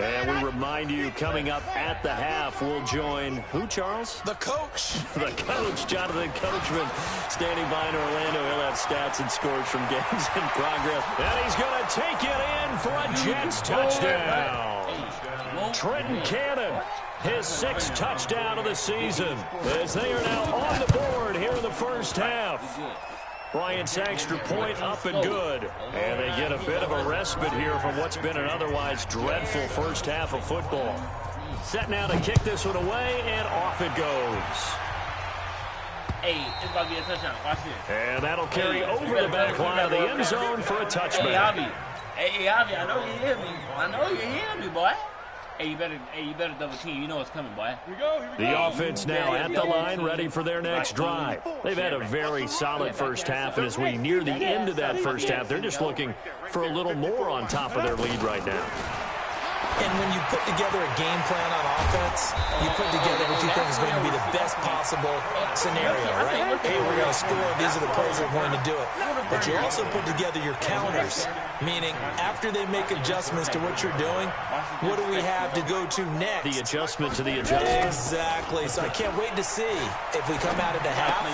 And we remind you, coming up at the half, we'll join who, Charles? The coach. The coach, Jonathan Coachman, standing by in Orlando. He'll have stats and scores from games in progress. And he's going to take it in for a Jets touchdown. Trenton Cannon, his 6th touchdown of the season, as they are now on the board here in the first half. Bryant's extra point up and good. And they get a bit of a respite here from what's been an otherwise dreadful first half of football. Set now to kick this one away, and off it goes. Hey, it's about to be a touchdown. Watch this. And that'll carry over the back line of the end zone for a touchback. Hey, Avi, I know you hear me. I know you hear me, boy. Hey, you better double team. You know what's coming, boy. The offense now at the line, ready for their next drive. They've had a very solid first half, and as we near the end of that first half, they're just looking for a little more on top of their lead right now. And when you put together a game plan on offense, you put together what you think is going to be the best possible scenario, right? Hey, we're going to score. These are the plays that are going to do it. But you also put together your counters, meaning after they make adjustments to what you're doing, what do we have to go to next? The adjustment to the adjustment. Exactly. So I can't wait to see if we come out of the half,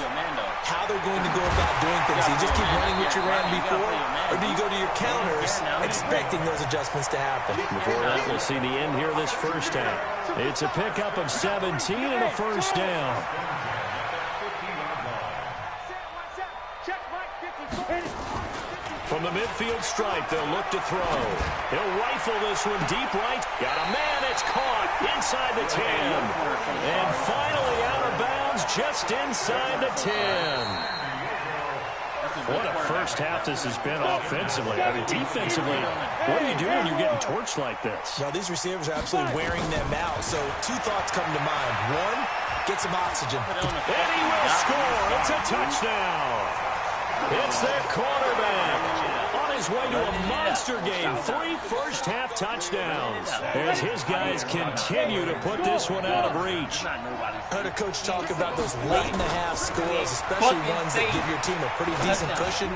how they're going to go about doing things. Do you just keep running what you ran before, or do you go to your counters expecting those adjustments to happen? Before that, we'll see the end here of this first half. It's a pickup of 17 and a first down. From the midfield stripe, they'll look to throw. He'll rifle this one deep right. Got a man, it's caught inside the 10. And finally out of bounds just inside the 10. What a first half this has been offensively. I mean, defensively, what do you do when you're getting torched like this? Well, these receivers are absolutely wearing them out. So 2 thoughts come to mind. 1, get some oxygen. And he will score. It's a touchdown. It's their quarterback on his way to a monster game. 3 first-half touchdowns as his guys continue to put this one out of reach. I heard a coach talk about those late-in-the-half scores, especially ones that give your team a pretty decent cushion.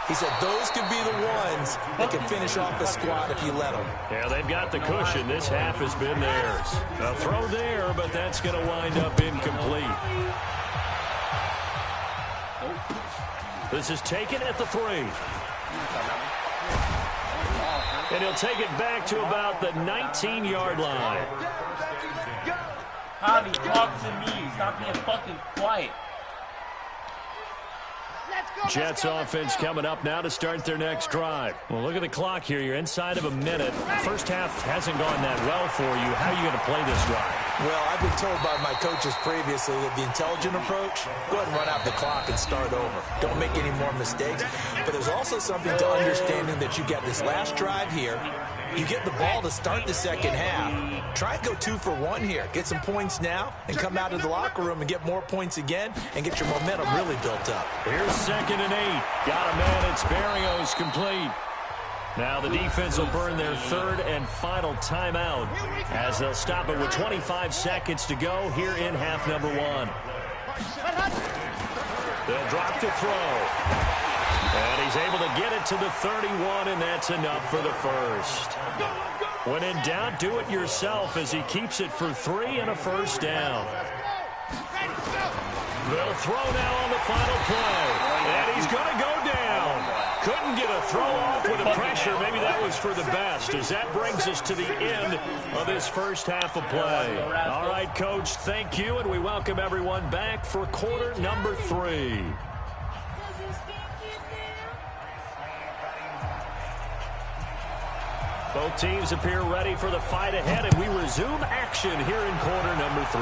He said those could be the ones that can finish off a squad if you let them. Yeah, they've got the cushion. This half has been theirs. A throw there, but that's going to wind up incomplete. This is taken at the 3. And he'll take it back to about the 19-yard line. Javi, talk to me. Stop being fucking quiet. Jets offense coming up now to start their next drive. Well, look at the clock here. You're inside of a minute. First half hasn't gone that well for you. How are you going to play this drive? Well, I've been told by my coaches previously that the intelligent approach, go ahead and run out the clock and start over. Don't make any more mistakes. But there's also something to understanding that you got this last drive here. You get the ball to start the second half. Try and go 2 for 1 here. Get some points now and come out of the locker room and get more points again and get your momentum really built up. Here's 2nd and 8. Got a man. It's Berrios complete. Now the defense will burn their third and final timeout as they'll stop it with 25 seconds to go here in half number 1. They'll drop to throw. And he's able to get it to the 31, and that's enough for the first. When in doubt, do it yourself as he keeps it for 3 and a first down. They'll throw now on the final play. And he's going to go down. Couldn't get a throw off with the pressure. Maybe that was for the best, as that brings us to the end of this first half of play. All right, Coach, thank you, and we welcome everyone back for quarter number 3. Both teams appear ready for the fight ahead, and we resume action here in quarter number 3.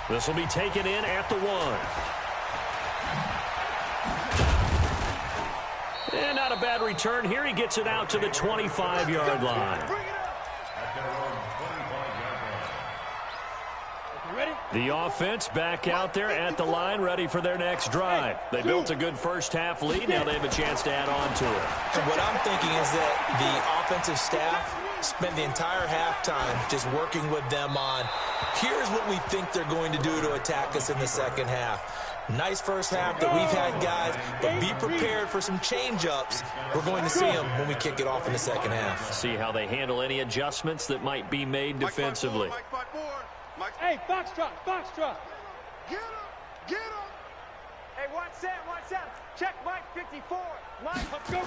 This will be taken in at the 1. And not a bad return here. He gets it out to the 25-yard line. The offense back out there at the line, ready for their next drive. They built a good first-half lead. Now they have a chance to add on to it. And what I'm thinking is that the offensive staff spent the entire halftime just working with them on, here's what we think they're going to do to attack us in the second half. Nice first half that we've had, guys, but be prepared for some change-ups. We're going to see them when we kick it off in the second half. See how they handle any adjustments that might be made defensively. Hey, Foxtrot, Foxtrot. Get him, get him. Hey, one set. Check Mike 54. Mike, let's go.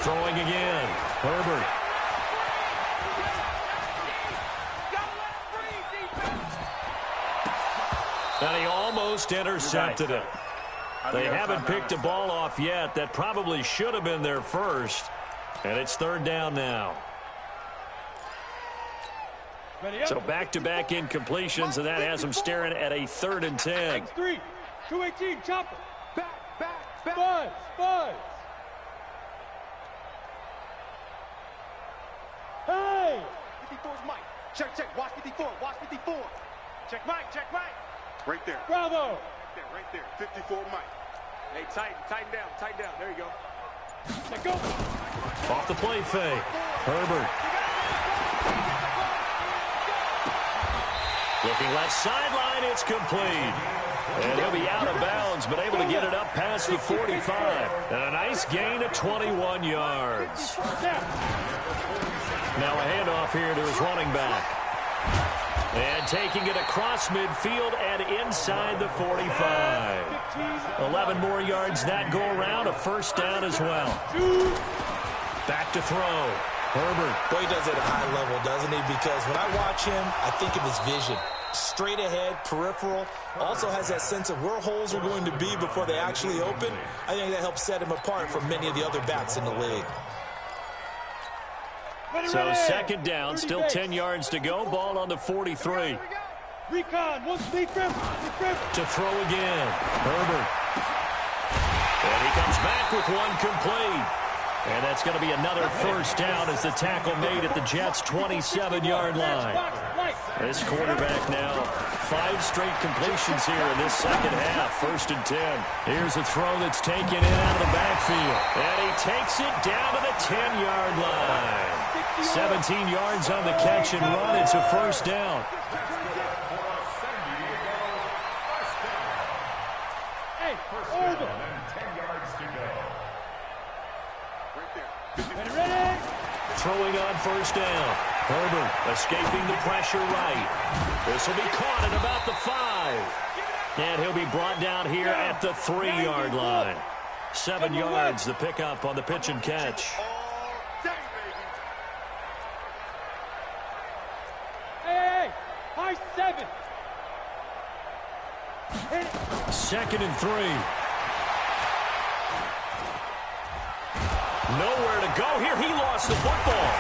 Throwing again. Herbert. And he almost intercepted it. They haven't picked a ball off yet. That probably should have been their first. And it's third down now. So back-to-back incompletions, and that has them staring at a 3rd and 10. X3, 218, chopper. Back. Buzz. Hey! 54's Mike. Check. Watch 54. Check Mike. Right there. Bravo. Right there. 54 Mike. Hey, tighten down. There you go. Let go. Off the play fake. Herbert. Looking left sideline, it's complete. And he'll be out of bounds, but able to get it up past the 45. And a nice gain of 21 yards. Now a handoff here to his running back. And taking it across midfield and inside the 45. 11 more yards that go around, a first down as well. Back to throw. Herbert. Boy, he does it at a high level, doesn't he? Because when I watch him, I think of his vision. Straight ahead, peripheral. Also has that sense of where holes are going to be before they actually open. I think that helps set him apart from many of the other backs in the league. So second down, still 10 yards to go. Ball on the 43. Recon, one speed grip. To throw again. Herbert. And he comes back with one complete. And that's going to be another first down as the tackle made at the Jets' 27-yard line. This quarterback now 5 straight completions here in this second half. 1st and 10. Here's a throw that's taken in out of the backfield. And he takes it down to the 10-yard line. 17 yards on the catch and run. It's a first down. Hey, over. Ready? Throwing on first down. Herbert escaping the pressure right. This will be caught at about the 5. And he'll be brought down here at the 3-yard line. 7 yards, the pickup on the pitch and catch. Hey, high 7. 2nd and 3. Nowhere to go here. He lost the football.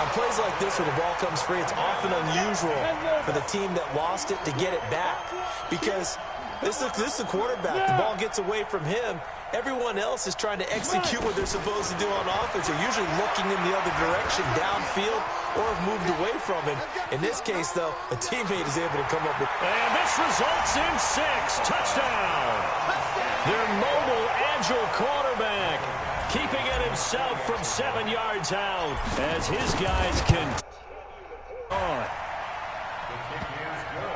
On plays like this where the ball comes free, it's often unusual for the team that lost it to get it back. Because this is the quarterback. The ball gets away from him. Everyone else is trying to execute what they're supposed to do on offense. They're usually looking in the other direction, downfield, or have moved away from him. In this case, though, a teammate is able to come up with... And this results in 6. Touchdown. Their mobile, agile quarterback, keeping it himself from 7 yards out as his guys can...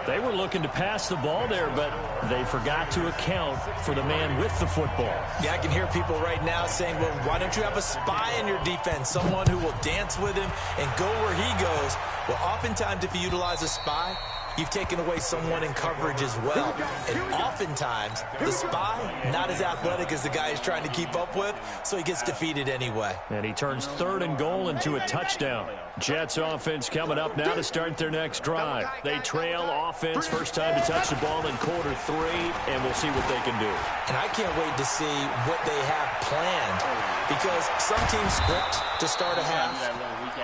They were looking to pass the ball there, but they forgot to account for the man with the football. Yeah, I can hear people right now saying, well, why don't you have a spy in your defense, someone who will dance with him and go where he goes? Well, oftentimes if you utilize a spy, you've taken away someone in coverage as well. And oftentimes, the spy, not as athletic as the guy he's trying to keep up with, so he gets defeated anyway. And he turns 3rd and goal into a touchdown. Jets offense coming up now to start their next drive. They trail offense, first time to touch the ball in quarter 3, and we'll see what they can do. And I can't wait to see what they have planned, because some teams script to start a half.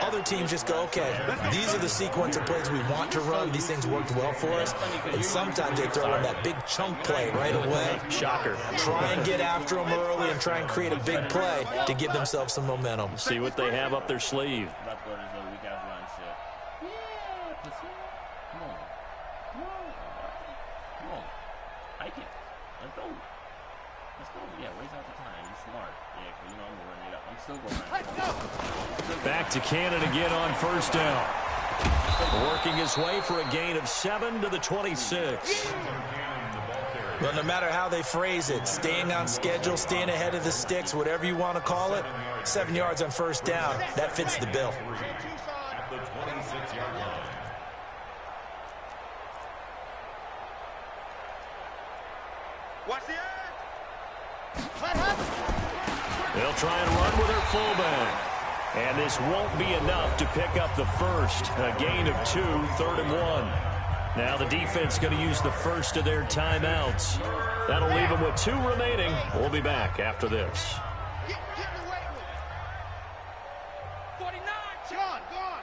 Other teams just go, okay, these are the sequence of plays we want to run. These things worked well for us. And sometimes they throw in that big chunk play right away. Shocker. Try and get after them early and try and create a big play to give themselves some momentum. See what they have up their sleeve. Back to Cannon again on first down. Working his way for a gain of 7 to the 26. Well, no matter how they phrase it, staying on schedule, staying ahead of the sticks, whatever you want to call it, 7 yards on first down, that fits the bill. They'll try and run with their fullback. And this won't be enough to pick up the first. A gain of 2, 3rd and 1. Now the defense going to use the first of their timeouts. That'll leave them with 2 remaining. We'll be back after this. 49, John, gone.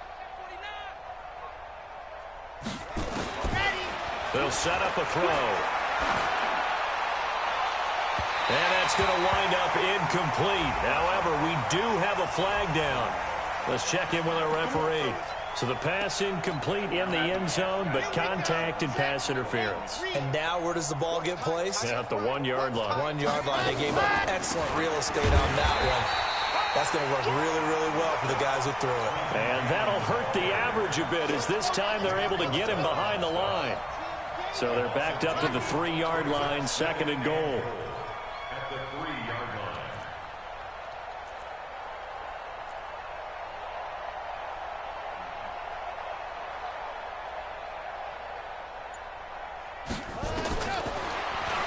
49. Ready. They'll set up a throw. And that's going to wind up incomplete. However, we do have a flag down. Let's check in with our referee. So the pass incomplete in the end zone, but contact and pass interference. And now where does the ball get placed? Yeah, at the 1 yard line. 1 yard line. They gave up excellent real estate on that one. That's going to work really, really well for the guys who threw it. And that'll hurt the average a bit, as this time they're able to get him behind the line. So they're backed up to the 3 yard line, 2nd and goal.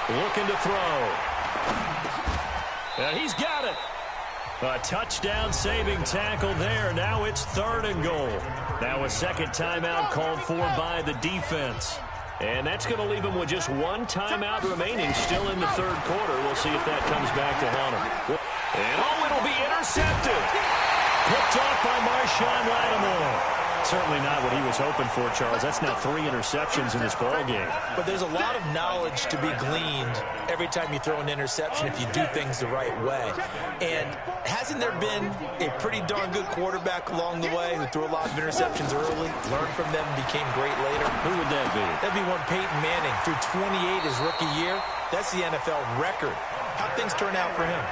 Looking to throw. And he's got it. A touchdown-saving tackle there. Now it's 3rd and goal. Now a second timeout called for by the defense. And that's going to leave him with just 1 timeout remaining still in the 3rd quarter. We'll see if that comes back to haunt him. And it'll be intercepted. Picked off by Marshawn Lattimore. Certainly not what he was hoping for, Charles. That's now 3 interceptions in this ball game. But there's a lot of knowledge to be gleaned every time you throw an interception if you do things the right way. And hasn't there been a pretty darn good quarterback along the way who threw a lot of interceptions early, learned from them, became great later? Who would that be? That'd be one Peyton Manning. Threw 28 his rookie year. That's the NFL record. How'd things turn out for him?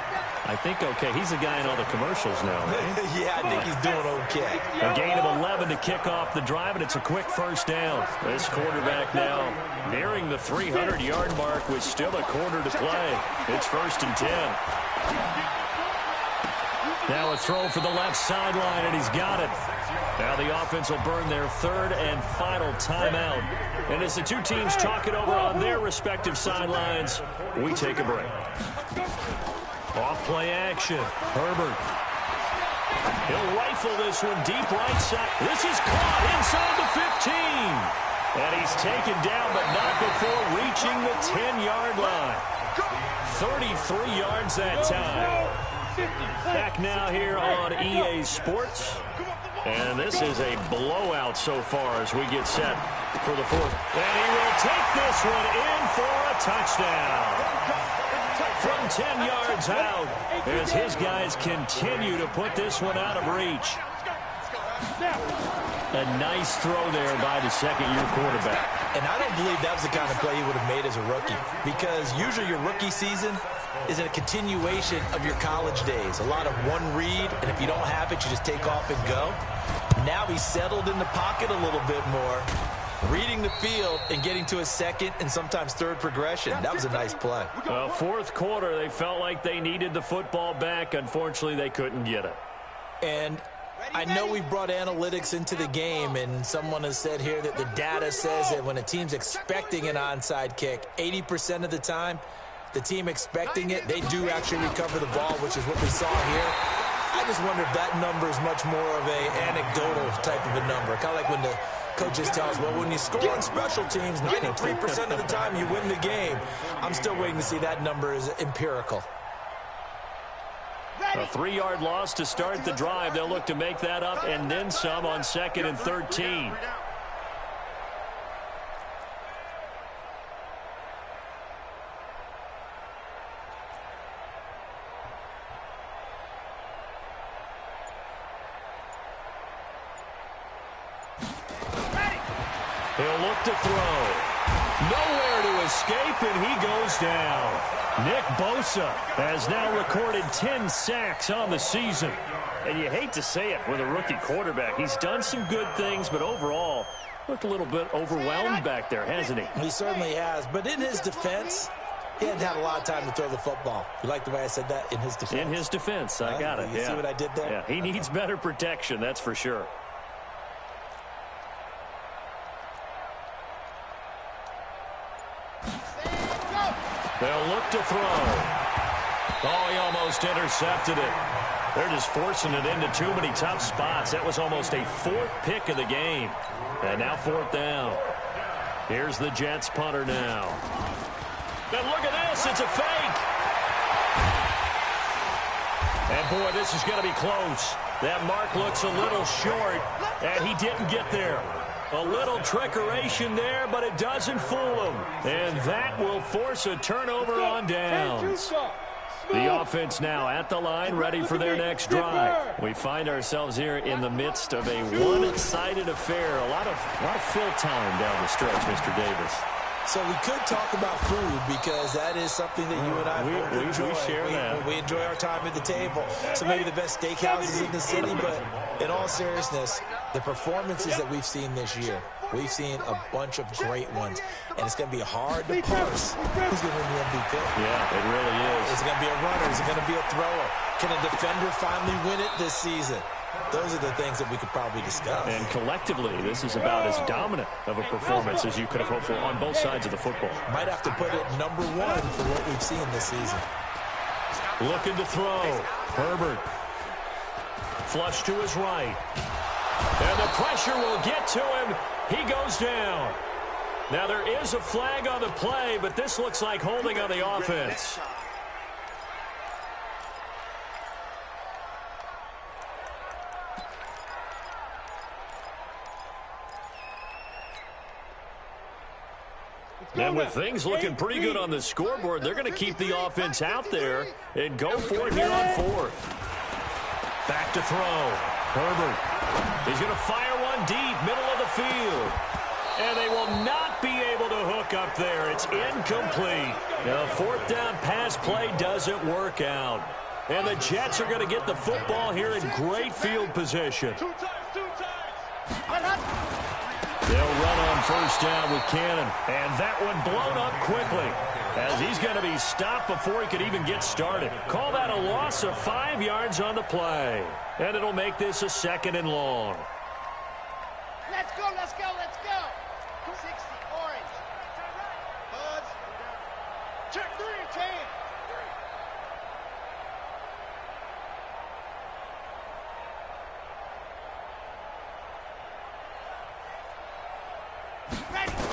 I think okay. He's the guy in all the commercials now. Right? Yeah, I think he's doing okay. A gain of 11 to kick off the drive, and it's a quick first down. This quarterback now nearing the 300-yard mark with still a quarter to play. It's 1st and 10. Now a throw for the left sideline, and he's got it. Now the offense will burn their 3rd and final timeout. And as the 2 teams talk it over on their respective sidelines, we take a break. Off play action. Herbert. He'll rifle this one deep right side. This is caught inside the 15. And he's taken down, but not before reaching the 10-yard line. 33 yards that time. Back now here on EA Sports. And this is a blowout so far as we get set for the 4th. And he will take this one in for a touchdown. From 10 yards out as his guys continue to put this one out of reach. A nice throw there by the 2nd-year quarterback. And I don't believe that was the kind of play he would have made as a rookie, because usually your rookie season is a continuation of your college days. A lot of one read, and if you don't have it, you just take off and go. Now he's settled in the pocket a little bit more, reading the field and getting to his second and sometimes third progression. That was a nice play. Fourth quarter, they felt like they needed the football back. Unfortunately, they couldn't get it. And I know we've brought analytics into the game, and someone has said here that the data says that when a team's expecting an onside kick, 80% of the time, the team expecting it, they do actually recover the ball, which is what we saw here. I just wonder if that number is much more of an anecdotal type of a number. Kind of like when the coaches tell us, well, when you score on special teams, 93% of the time you win the game. I'm still waiting to see that number is empirical. A 3-yard loss to start the drive. They'll look to make that up and then some on 2nd and 13. He'll look to throw. Nowhere to escape, and he goes down. Nick Bosa has now recorded 10 sacks on the season. And you hate to say it with a rookie quarterback. He's done some good things, but overall, looked a little bit overwhelmed back there, hasn't he? He certainly has. But in his defense, he hadn't had a lot of time to throw the football. You like the way I said that? In his defense? In his defense. I got it. You see what I did there? Yeah, he needs better protection, that's for sure. They'll look to throw. Oh, he almost intercepted it. They're just forcing it into too many tough spots. That was almost a 4th pick of the game. And now 4th down. Here's the Jets punter now. And look at this. It's a fake. And, boy, this is going to be close. That mark looks a little short, and he didn't get there. A little trickeration there, but it doesn't fool him. And that will force a turnover on downs. The offense now at the line, ready for their next drive. We find ourselves here in the midst of a one-sided affair. A lot of fill time down the stretch, Mr. Davis. So we could talk about food, because that is something that you and I enjoy. We share that. We enjoy our time at the table. So maybe the best steakhouses in the city, but in all seriousness, the performances that we've seen this year, we've seen a bunch of great ones. And it's going to be hard to parse who's going to win the MVP. Yeah, it really is. Is it going to be a runner? Is it going to be a thrower? Can a defender finally win it this season? Those are the things that we could probably discuss. And collectively, this is about as dominant of a performance as you could have hoped for on both sides of the football. Might have to put it number 1 for what we've seen this season. Looking to throw. Herbert. Flush to his right. And the pressure will get to him. He goes down. Now there is a flag on the play, but this looks like holding on the offense. And with things looking pretty good on the scoreboard, they're going to keep the offense out there and go for it here on 4th. Back to throw. Herbert. He's going to fire one deep, middle of the field. And they will not be able to hook up there. It's incomplete. Now, 4th down pass play doesn't work out. And the Jets are going to get the football here in great field position. They'll run on 1st down with Cannon. And that one blown up quickly, as he's going to be stopped before he could even get started. Call that a loss of 5 yards on the play. And it'll make this a 2nd and long. Let's go, let's go, let's go. 60, orange. Buds. Check 3, 10.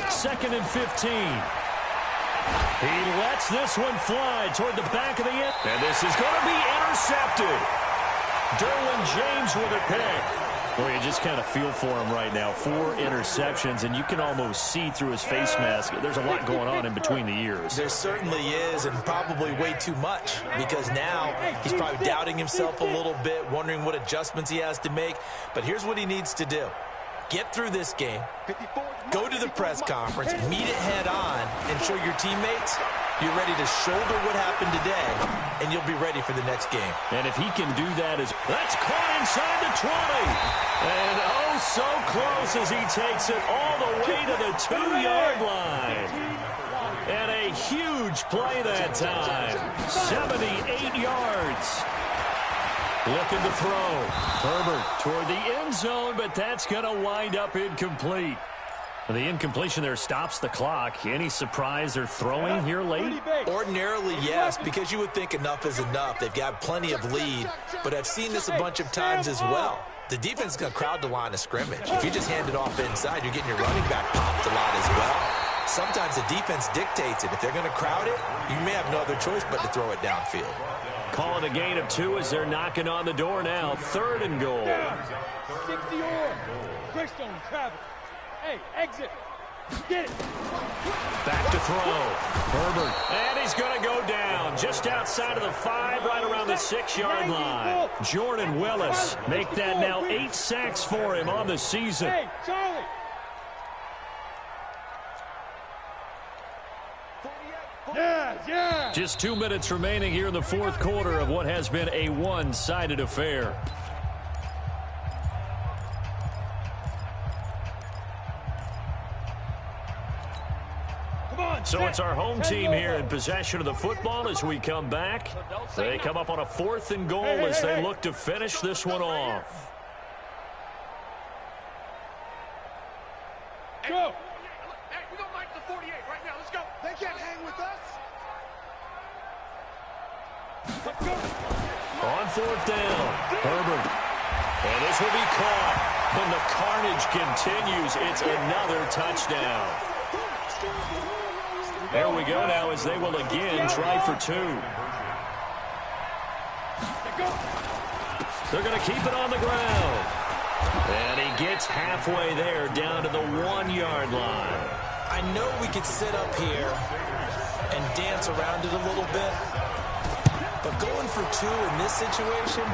Second and 15. He lets this one fly toward the back of the end. And this is going to be intercepted. Derwin James with a pick. Boy, you just kind of feel for him right now. 4 interceptions, and you can almost see through his face mask. There's a lot going on in between the ears. There certainly is, and probably way too much, because now he's probably doubting himself a little bit, wondering what adjustments he has to make. But here's what he needs to do. get through this game, go to the press conference, meet it head on, and show your teammates you're ready to shoulder what happened today, and you'll be ready for the next game. And if he can do that, that's caught inside the 20. And oh, so close as he takes it all the way to the 2-yard line. And a huge play that time. 78 yards. Looking to throw. Herbert toward the end zone, but that's going to wind up incomplete. The incompletion there stops the clock. Any surprise they're throwing here late? Ordinarily, yes, because you would think enough is enough. They've got plenty of lead, but I've seen this a bunch of times as well. The defense is going to crowd the line of scrimmage. If you just hand it off inside, you're getting your running back popped a lot as well. Sometimes the defense dictates it. If they're going to crowd it, you may have no other choice but to throw it downfield. Calling a gain of 2 as they're knocking on the door now. 3rd and goal. 60 yards. Greystone, Travis. Hey, exit. Get it. Back to throw. Herbert. And he's going to go down just outside of the 5, right around the 6-yard line. Jordan Willis make that now 8 sacks for him on the season. Hey, Charlie. Yeah. Just 2 minutes remaining here in the 4th quarter of what has been a one-sided affair. So it's our home team here in possession of the football as we come back. They come up on a 4th and goal as they look to finish this one off. Go. Hey, we don't like the 48 right now. Let's go. They can't hang with us. On 4th down, Herbert. And this will be caught. And the carnage continues. It's another touchdown. There we go now as they will again try for 2. They're going to keep it on the ground. And he gets halfway there down to the 1-yard line. I know we could sit up here and dance around it a little bit, but going for 2 in this situation,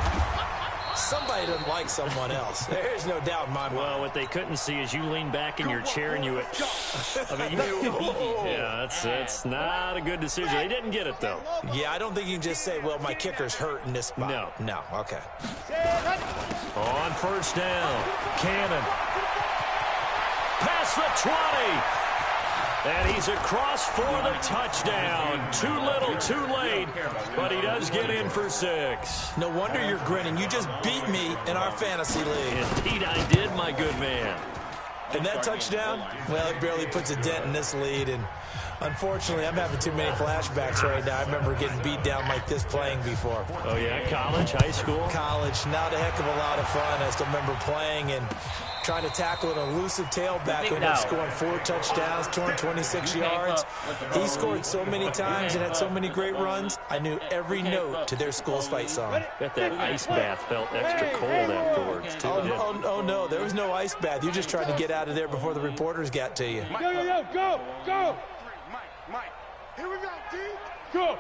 somebody doesn't like someone else. There's no doubt in my mind. Well, what they couldn't see is you lean back in your chair and you went, yeah, that's not a good decision. They didn't get it, though. Yeah, I don't think you can just say, well, my kicker's hurt in this spot. No, okay. On 1st down, Cannon. Past the 20. And he's across for the touchdown. Too little, too late, but he does get in for 6. No wonder you're grinning. You just beat me in our fantasy league. Indeed I did, my good man. And that touchdown, well, it barely puts a dent in this lead. And unfortunately, I'm having too many flashbacks right now. I remember getting beat down like this playing before. Oh, yeah? College, high school? College. Not a heck of a lot of fun. I still remember playing and trying to tackle an elusive tailback who ended up scoring 4 touchdowns, torn 26 yards. He scored so many times and had so many great runs, I knew every note to their school's fight song. Bet that ice bath felt extra cold afterwards, too. Oh, no, there was no ice bath. You just tried to get out of there before the reporters got to you. Go. Mike. Here we go, D. Go.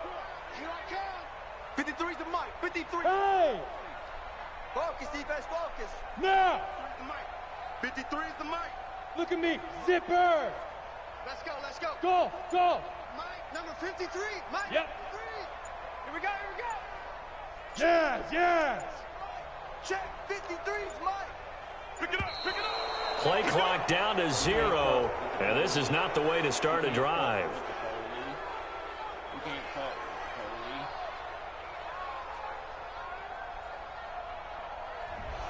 Here I come. 53's the Mike. 53. Hey. Focus, defense, focus. Now. 53 is the Mike. Look at me. Zipper. Let's go. Go. Mike, number 53. Mike, yep. 53. Here we go. Yes. Check. 53's Mike. Pick it up. Play clock down to 0. And this is not the way to start a drive.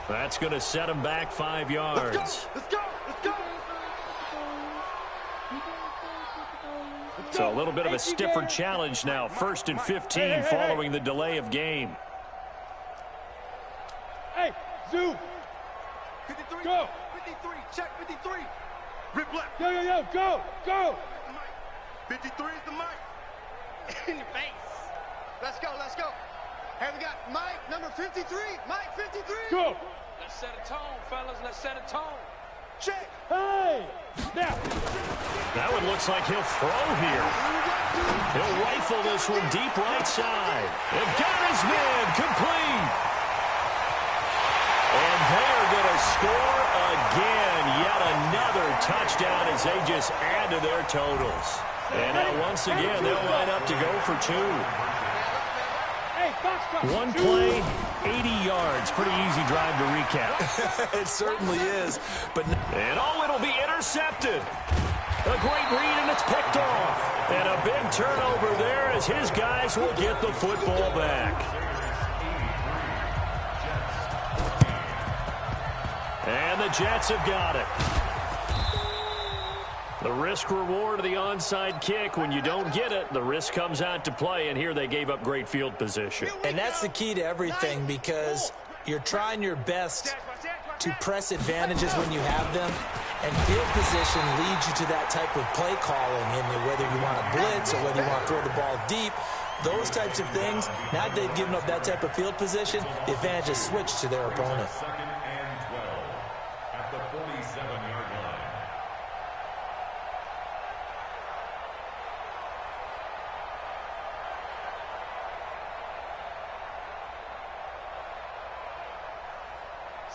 That's going to set him back 5 yards. Let's go. So a little bit of a stiffer challenge now. 1st and 15 following the delay of game. Hey, zoom. 53. Go. 53. Check 53. Rip left. Go. 53 is the Mike. In your face. Let's go. Hey, we got Mike, number 53. Mike, 53. Go. Let's set a tone, fellas. Let's set a tone. Check. Hey. Now. That one looks like he'll throw here. He'll rifle this one deep right side. And got his man complete. And they're going to to score again. Yet another touchdown as they just add to their totals. And now once again, they'll line up to go for 2. One play, 80 yards. Pretty easy drive to recap. It certainly is. And it'll be intercepted. A great read, and it's picked off. And a big turnover there as his guys will get the football back. And the Jets have got it. The risk-reward of the onside kick. When you don't get it, the risk comes out to play, and here they gave up great field position. And that's the key to everything, because you're trying your best to press advantages when you have them, and field position leads you to that type of play calling, and whether you want to blitz or whether you want to throw the ball deep, those types of things. Now that they've given up that type of field position, the advantage is switched to their opponent.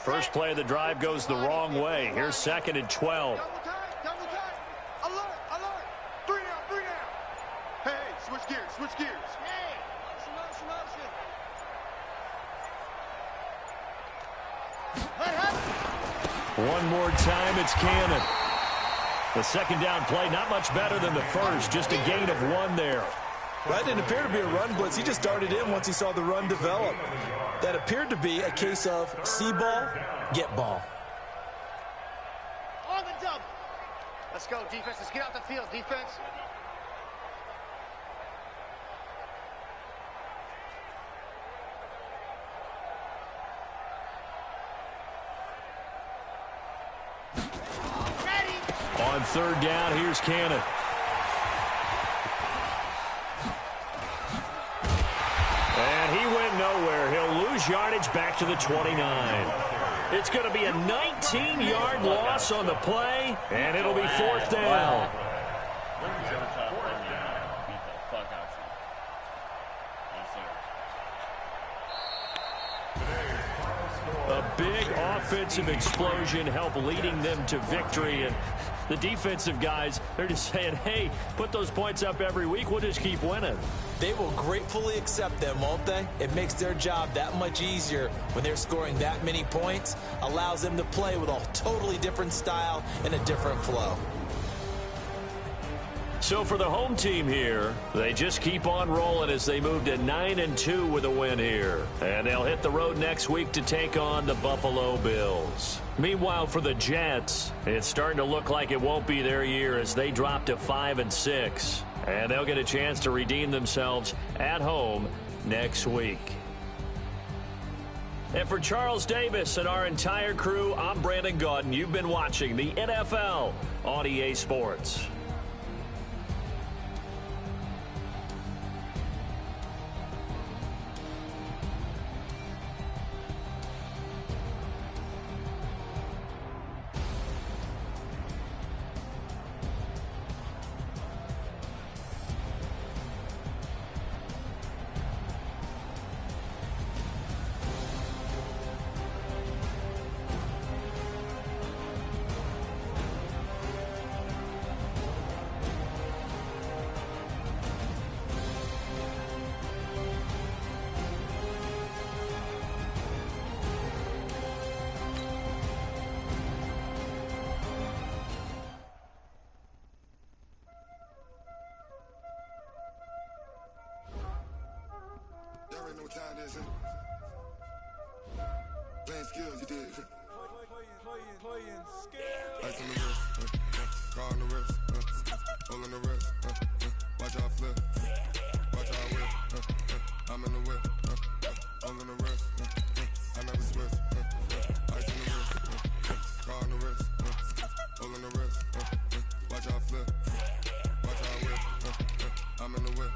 First play of the drive goes the wrong way. Here's 2nd and 12. Double time. Alert. 3 down. Hey, switch gears. Hey, motion. One more time, it's Cannon. The second down play, not much better than the first, just a gain of 1 there. That didn't appear to be a run blitz. He just darted in once he saw the run develop. That appeared to be a case of see ball, get ball. On the double. Let's go, defense. Let's get out the field, defense. Ready. On 3rd down, here's Cannon. Nowhere. He'll lose yardage back to the 29. It's going to be a 19-yard loss on the play, and it'll be 4th down. A big offensive explosion helped leading them to victory, and the defensive guys, they're just saying, hey, put those points up every week. We'll just keep winning. They will gratefully accept them, won't they? It makes their job that much easier when they're scoring that many points. Allows them to play with a totally different style and a different flow. So for the home team here, they just keep on rolling as they move to 9-2 with a win here. And they'll hit the road next week to take on the Buffalo Bills. Meanwhile, for the Jets, it's starting to look like it won't be their year as they drop to 5-6. And they'll get a chance to redeem themselves at home next week. And for Charles Davis and our entire crew, I'm Brandon Gaudin. You've been watching the NFL on EA Sports. Playing skills, you did. Playing skills. Ice on the wrist, car on the wrist, hole in the wrist, watch out flip, watch out whip, I'm in the whip, hole in the wrist, I never switch, ice on the wrist, car on the wrist, hole in the wrist, watch out flip, watch out whip, I'm in the whip,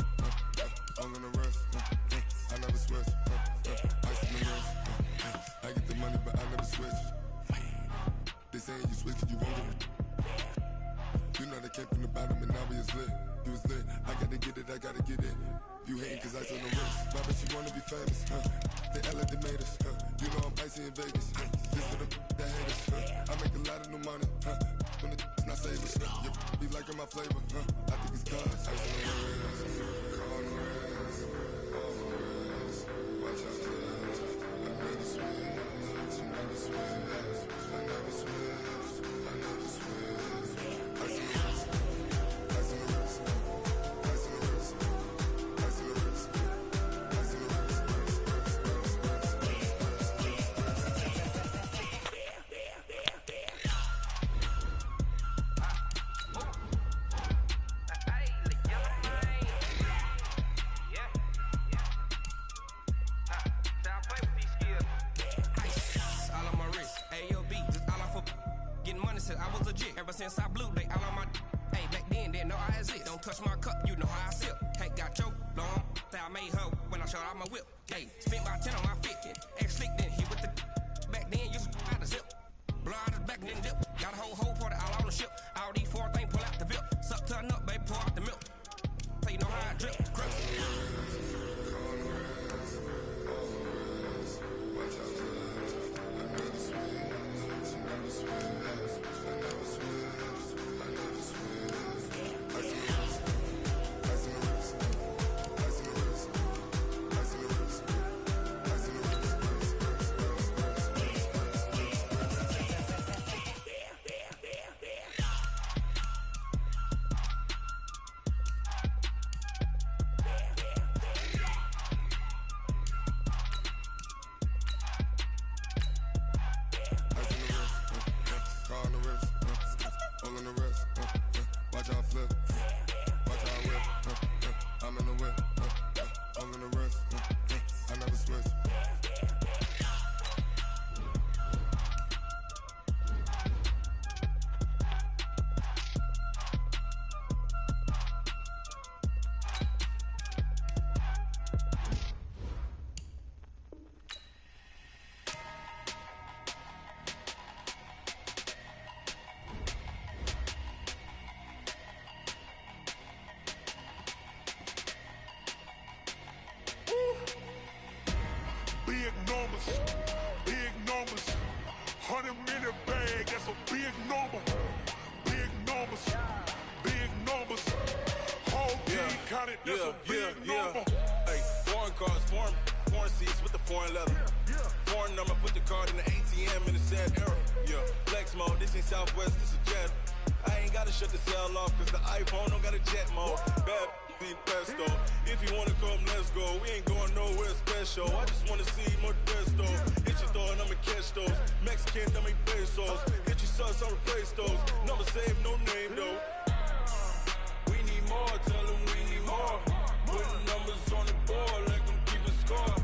hole in the wrist, I never switch, ice on the wrist. I get the money, but I never switch. They say you switch it, you won't get it. You know they came from the bottom and now we is lit. You was lit, I gotta get it, I gotta get it. You hating cause I on the wrist. My bitch, you wanna be famous, They elevated us, You know I'm icy in Vegas. This for the that haters. I make a lot of new money. When the not savers. You be liking my flavor. I think it's cause. Ice on the wrist. On the wrist. On the wrist. Watch out, please. I never switch. I never switch. I never switch. I never switch. Ice on the wrist. Ice on the wrist. Ice on the wrist. Ice on the wrist. Ice on the wrist. I was legit ever since I blew they all on my. Hey, back then didn't know I exist. Don't touch my cup, you know how I sip. Hank got choked, long. That I made her when I showed out my whip. Hey, spent about 10 on my fit. Ex slick then hit with the. Back then used to out the zip. Blow out his back then dip. Got a whole party all on the ship. All these four things pull out the VIP. Suck turn up, baby, pour out the milk. So you know how I drip. Grip. Big numbers, 100 minute bag, that's a big number. Big numbers, big numbers. Whole team counted, that's a big number. Hey, foreign cars, foreign seats with the foreign leather. Foreign number, put the card in the ATM in the sad era. Yeah, flex mode, this ain't Southwest, this is Jet. I ain't gotta shut the cell off, cause the iPhone don't got a jet mode. Bad be pesto. If you wanna come, let's go. We ain't going nowhere special. I just wanna see Modesto. Hit your thought, I'ma catch those. Mexican, I'ma pesos. Hit your sus, I'll replace those. Number saved, no name though. We need more, tell them we need more. Putting numbers on the board like I'm keeping score.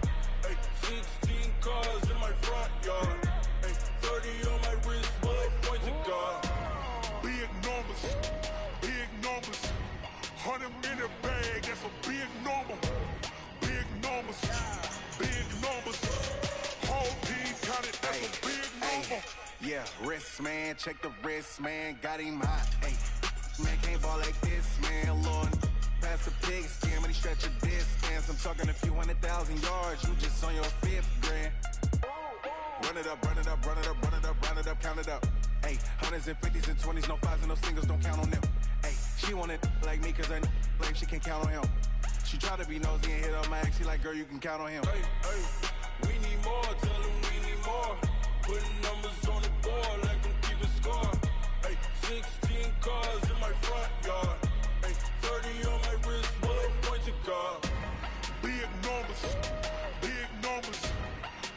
Hey, 16 cars in my front yard. Hey, 30 on my wrist, bullet point to God. Big numbers, big numbers. 100 minute bag, that's a big number. Big numbers, big numbers. Whole team counted, that's a big number. Yeah, wrist man, check the wrist man, got him hot. Hey, man can't ball like this, man. Lord, pass the pig skin when he stretch a distance. I'm talking a few 100,000 yards, you just on your 5th grand. Run it up, run it up, run it up, run it up, run it up, count it up. Hey, 100s and 50s and 20s, no 5s and no singles, don't count on them. Hey, she want it like me, cause her blame, she can't count on him. She try to be nosy and hit up my ex, she like, girl, you can count on him. Hey, hey, we need more, tell them we need more. Putting numbers on the board like I'm keeping score. Hey, 16 cars in my front yard. Hey, 30 on my wrist, bullet point to God. Big numbers, big numbers.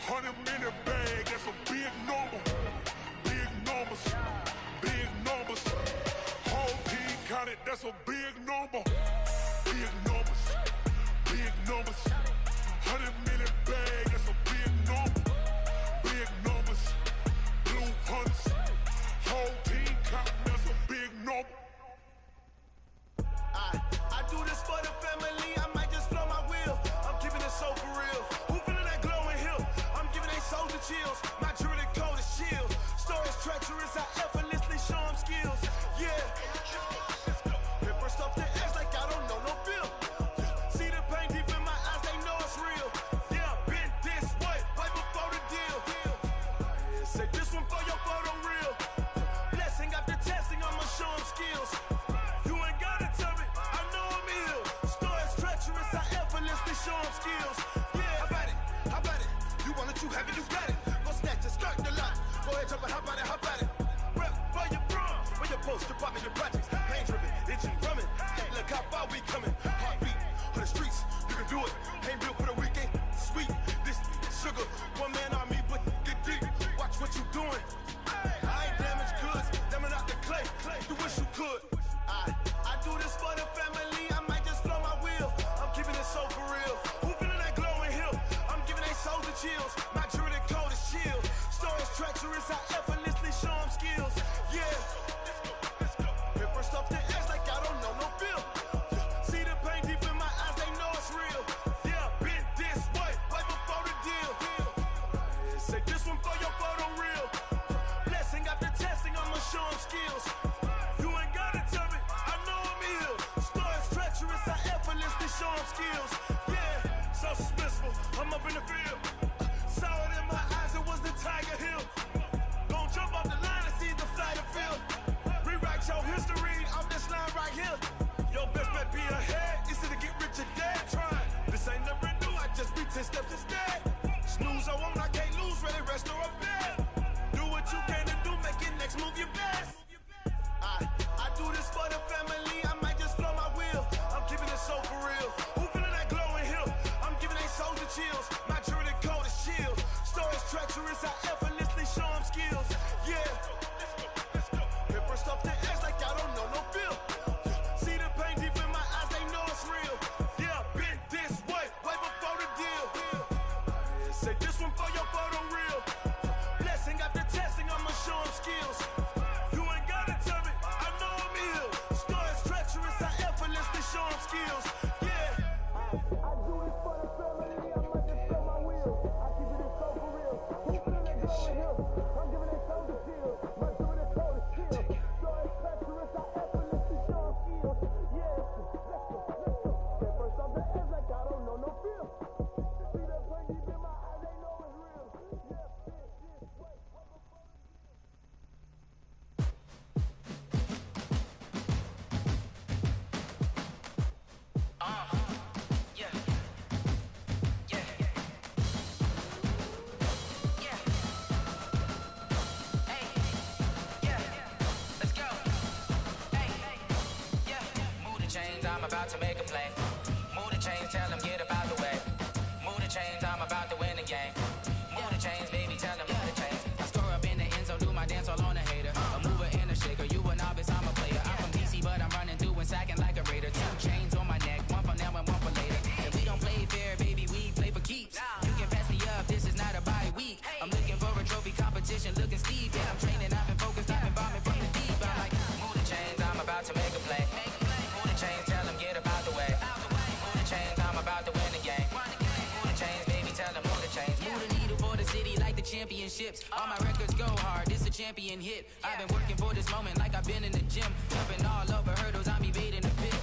100 minute bag, that's a big number. Big numbers, big numbers. Whole team counted, that's a big number. Big numbers, big numbers. 100 minute bag, that's a big number. Big numbers, blue hunts. Whole team counting, that's a skills. Yeah, how about it? How about it? You want it, you have it, you got it. Go snatch it, start the lot. Go ahead, jump it, how about it? How about it? Rep for your bro, for your poster, popping your projects. Pain driven, itching, drumming. Look how far we coming. Heartbeat on the streets, you can do it. Ain't built for the weekend. Sweet, this sugar, one man army, but get deep. Watch what you doing. I ain't damaged goods, damn it out the clay. You wish you could. I do this for the family. I might just blow my wheel. I'm keeping it so for real. Who feeling that glowing hill? I'm giving they souls the chills. My jewelry code is chill. Stories treacherous, I effortlessly show them skills. Yeah. Paper stuff the edge like I don't know no feel. See the pain deep in my eyes, they know it's real. Yeah, been this way, way before the deal. Say this one for your photo real. Blessing after testing, I'ma show them skills. You ain't gotta tell me, I know I'm ill. Stories treacherous, I effortlessly show them skills. Yeah, so suspenseful, I'm up in the field. Saw it in my eyes, it was the Tiger Hill. Gon' jump off the line and see the flight of field. Rewrite your history off this line right here. Your best bet be ahead, easy to get rich or dead trying. This ain't never new, I just be 10 steps instead. Snooze I won't, I can't lose, ready, rest or a bed. Do what you can to do, make your next move your best. I do this for the family, I might just blow my wheel. I'm keeping it so for real. Who feeling that glowing hill? I'm giving they souls the chills. My jewelry code is chill. Stories treacherous, I effortlessly show them skills. Yeah. Paper stuff the edge like I don't know no feel. See the pain deep in my eyes, they know it's real. Yeah, been this way, way before the deal. Say this one for your photo real. Blessing after testing, I'ma show them skills. You ain't gotta tell me, I know I'm ill. Stories treacherous, I effortlessly show them skills. Yeah. I do this for the family, I might just blow my wheel. I keep it so for real. Who feeling that glowing hill? I'm giving they souls the chills. My jewelry code is chill. Stories treacherous, I effortlessly show them skills. Yeah. Let's go. Get first off the edge like I don't know no feel. See the pain deep in my eyes, they know it's real. Yeah, this way. I'm about to make a play. Move the chains, tell them get up out the way. Move the chains, I'm about to win the game. Move the chains, baby, tell them move the chains. I score up in the end zone, do my dance all on a hater. A mover and a shaker, you a novice, I'm a player. I'm from DC, but I'm running through and sacking like a raider. 2 chains on my neck, one for now and one for later. And we don't play fair, baby, we play for keeps. You can pass me up, this is not a bye week. I'm looking for a trophy competition, looking steep. Yeah, I'm training, I've been focused, I've been bombing from the deep. I'm like, move the chains, I'm about to make a play. Move the chains, tell them get up out the way. Move the chains, I'm about to win the game. Move the chains, baby, tell them move the chains. Move the needle for the city like the championships. All my records go hard, this a champion hit. I've been working for this moment like I've been in the gym. Jumping all over hurdles, I'm evading the pit.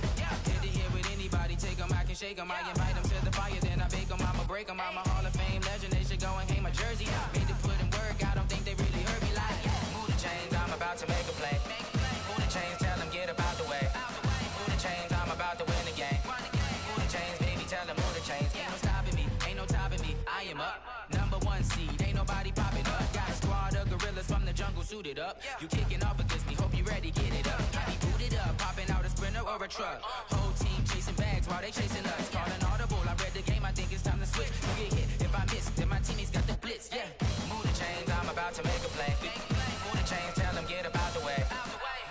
Hit to here with anybody, take them, I can shake them. I invite them to the fire, then I bake them, I'ma break them. I'm a Hall of Fame legend, they should go and hang my jersey. Made to put in work, I don't think they really heard me like, move the chains, I'm about to make a play. Move the chains, tell them get up out the way. Move the chains, I'm about to win the game. Move the chains, baby, tell them move the chains. Ain't no stopping me, ain't no topping me, I am up. #1 seed, ain't nobody popping up. Got a squad of gorillas from the jungle suited up. You kicking off against me, hope you ready, get it up. I be booted up, popping out a Sprinter or a truck. Whole team chasing bags while they chasing us. Calling audible, I read the game, I think it's time to switch. You get hit, if I miss, then my teammates got the blitz, yeah. Move the chains, I'm about to make a play. Move the chains, tell them get up out the way.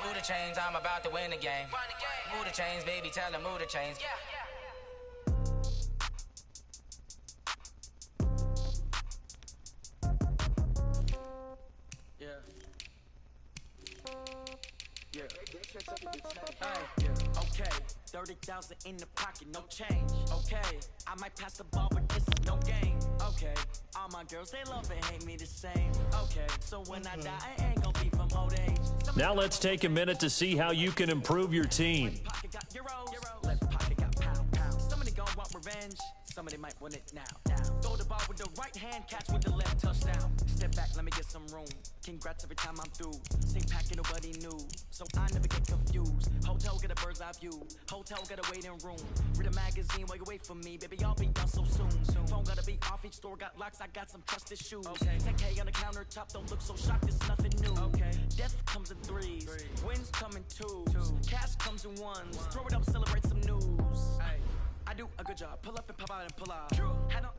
Move the chains, I'm about to win the game. Move the chains, baby, tell them move the chains. Okay, 30,000 in the pocket, no change. Okay, I might pass the ball, but this is no game. Okay, all my girls, they love and hate me the same. Okay, so when I die, I ain't gonna be from old age. Now let's take a minute to see how you can improve your team. Left pocket got pound, pound. Somebody gon' want revenge. somebody might want it now. Throw the ball with the right hand, catch with the left, touchdown. Step back, let me get some room. Congrats every time I'm through. Same packet, nobody knew, so I never get confused. Hotel, get a bird's eye view. Hotel, get a waiting room. Read a magazine while you wait for me, baby, I'll be done so soon. Phone gotta be off, each store got locks, I got some trusted shoes. 10K on the countertop, don't look so shocked, it's nothing new. Death comes in threes, wins come in twos, cash comes in ones. Throw it up, celebrate some news. I do a good job, pull up and pop out and pull out. Hat on,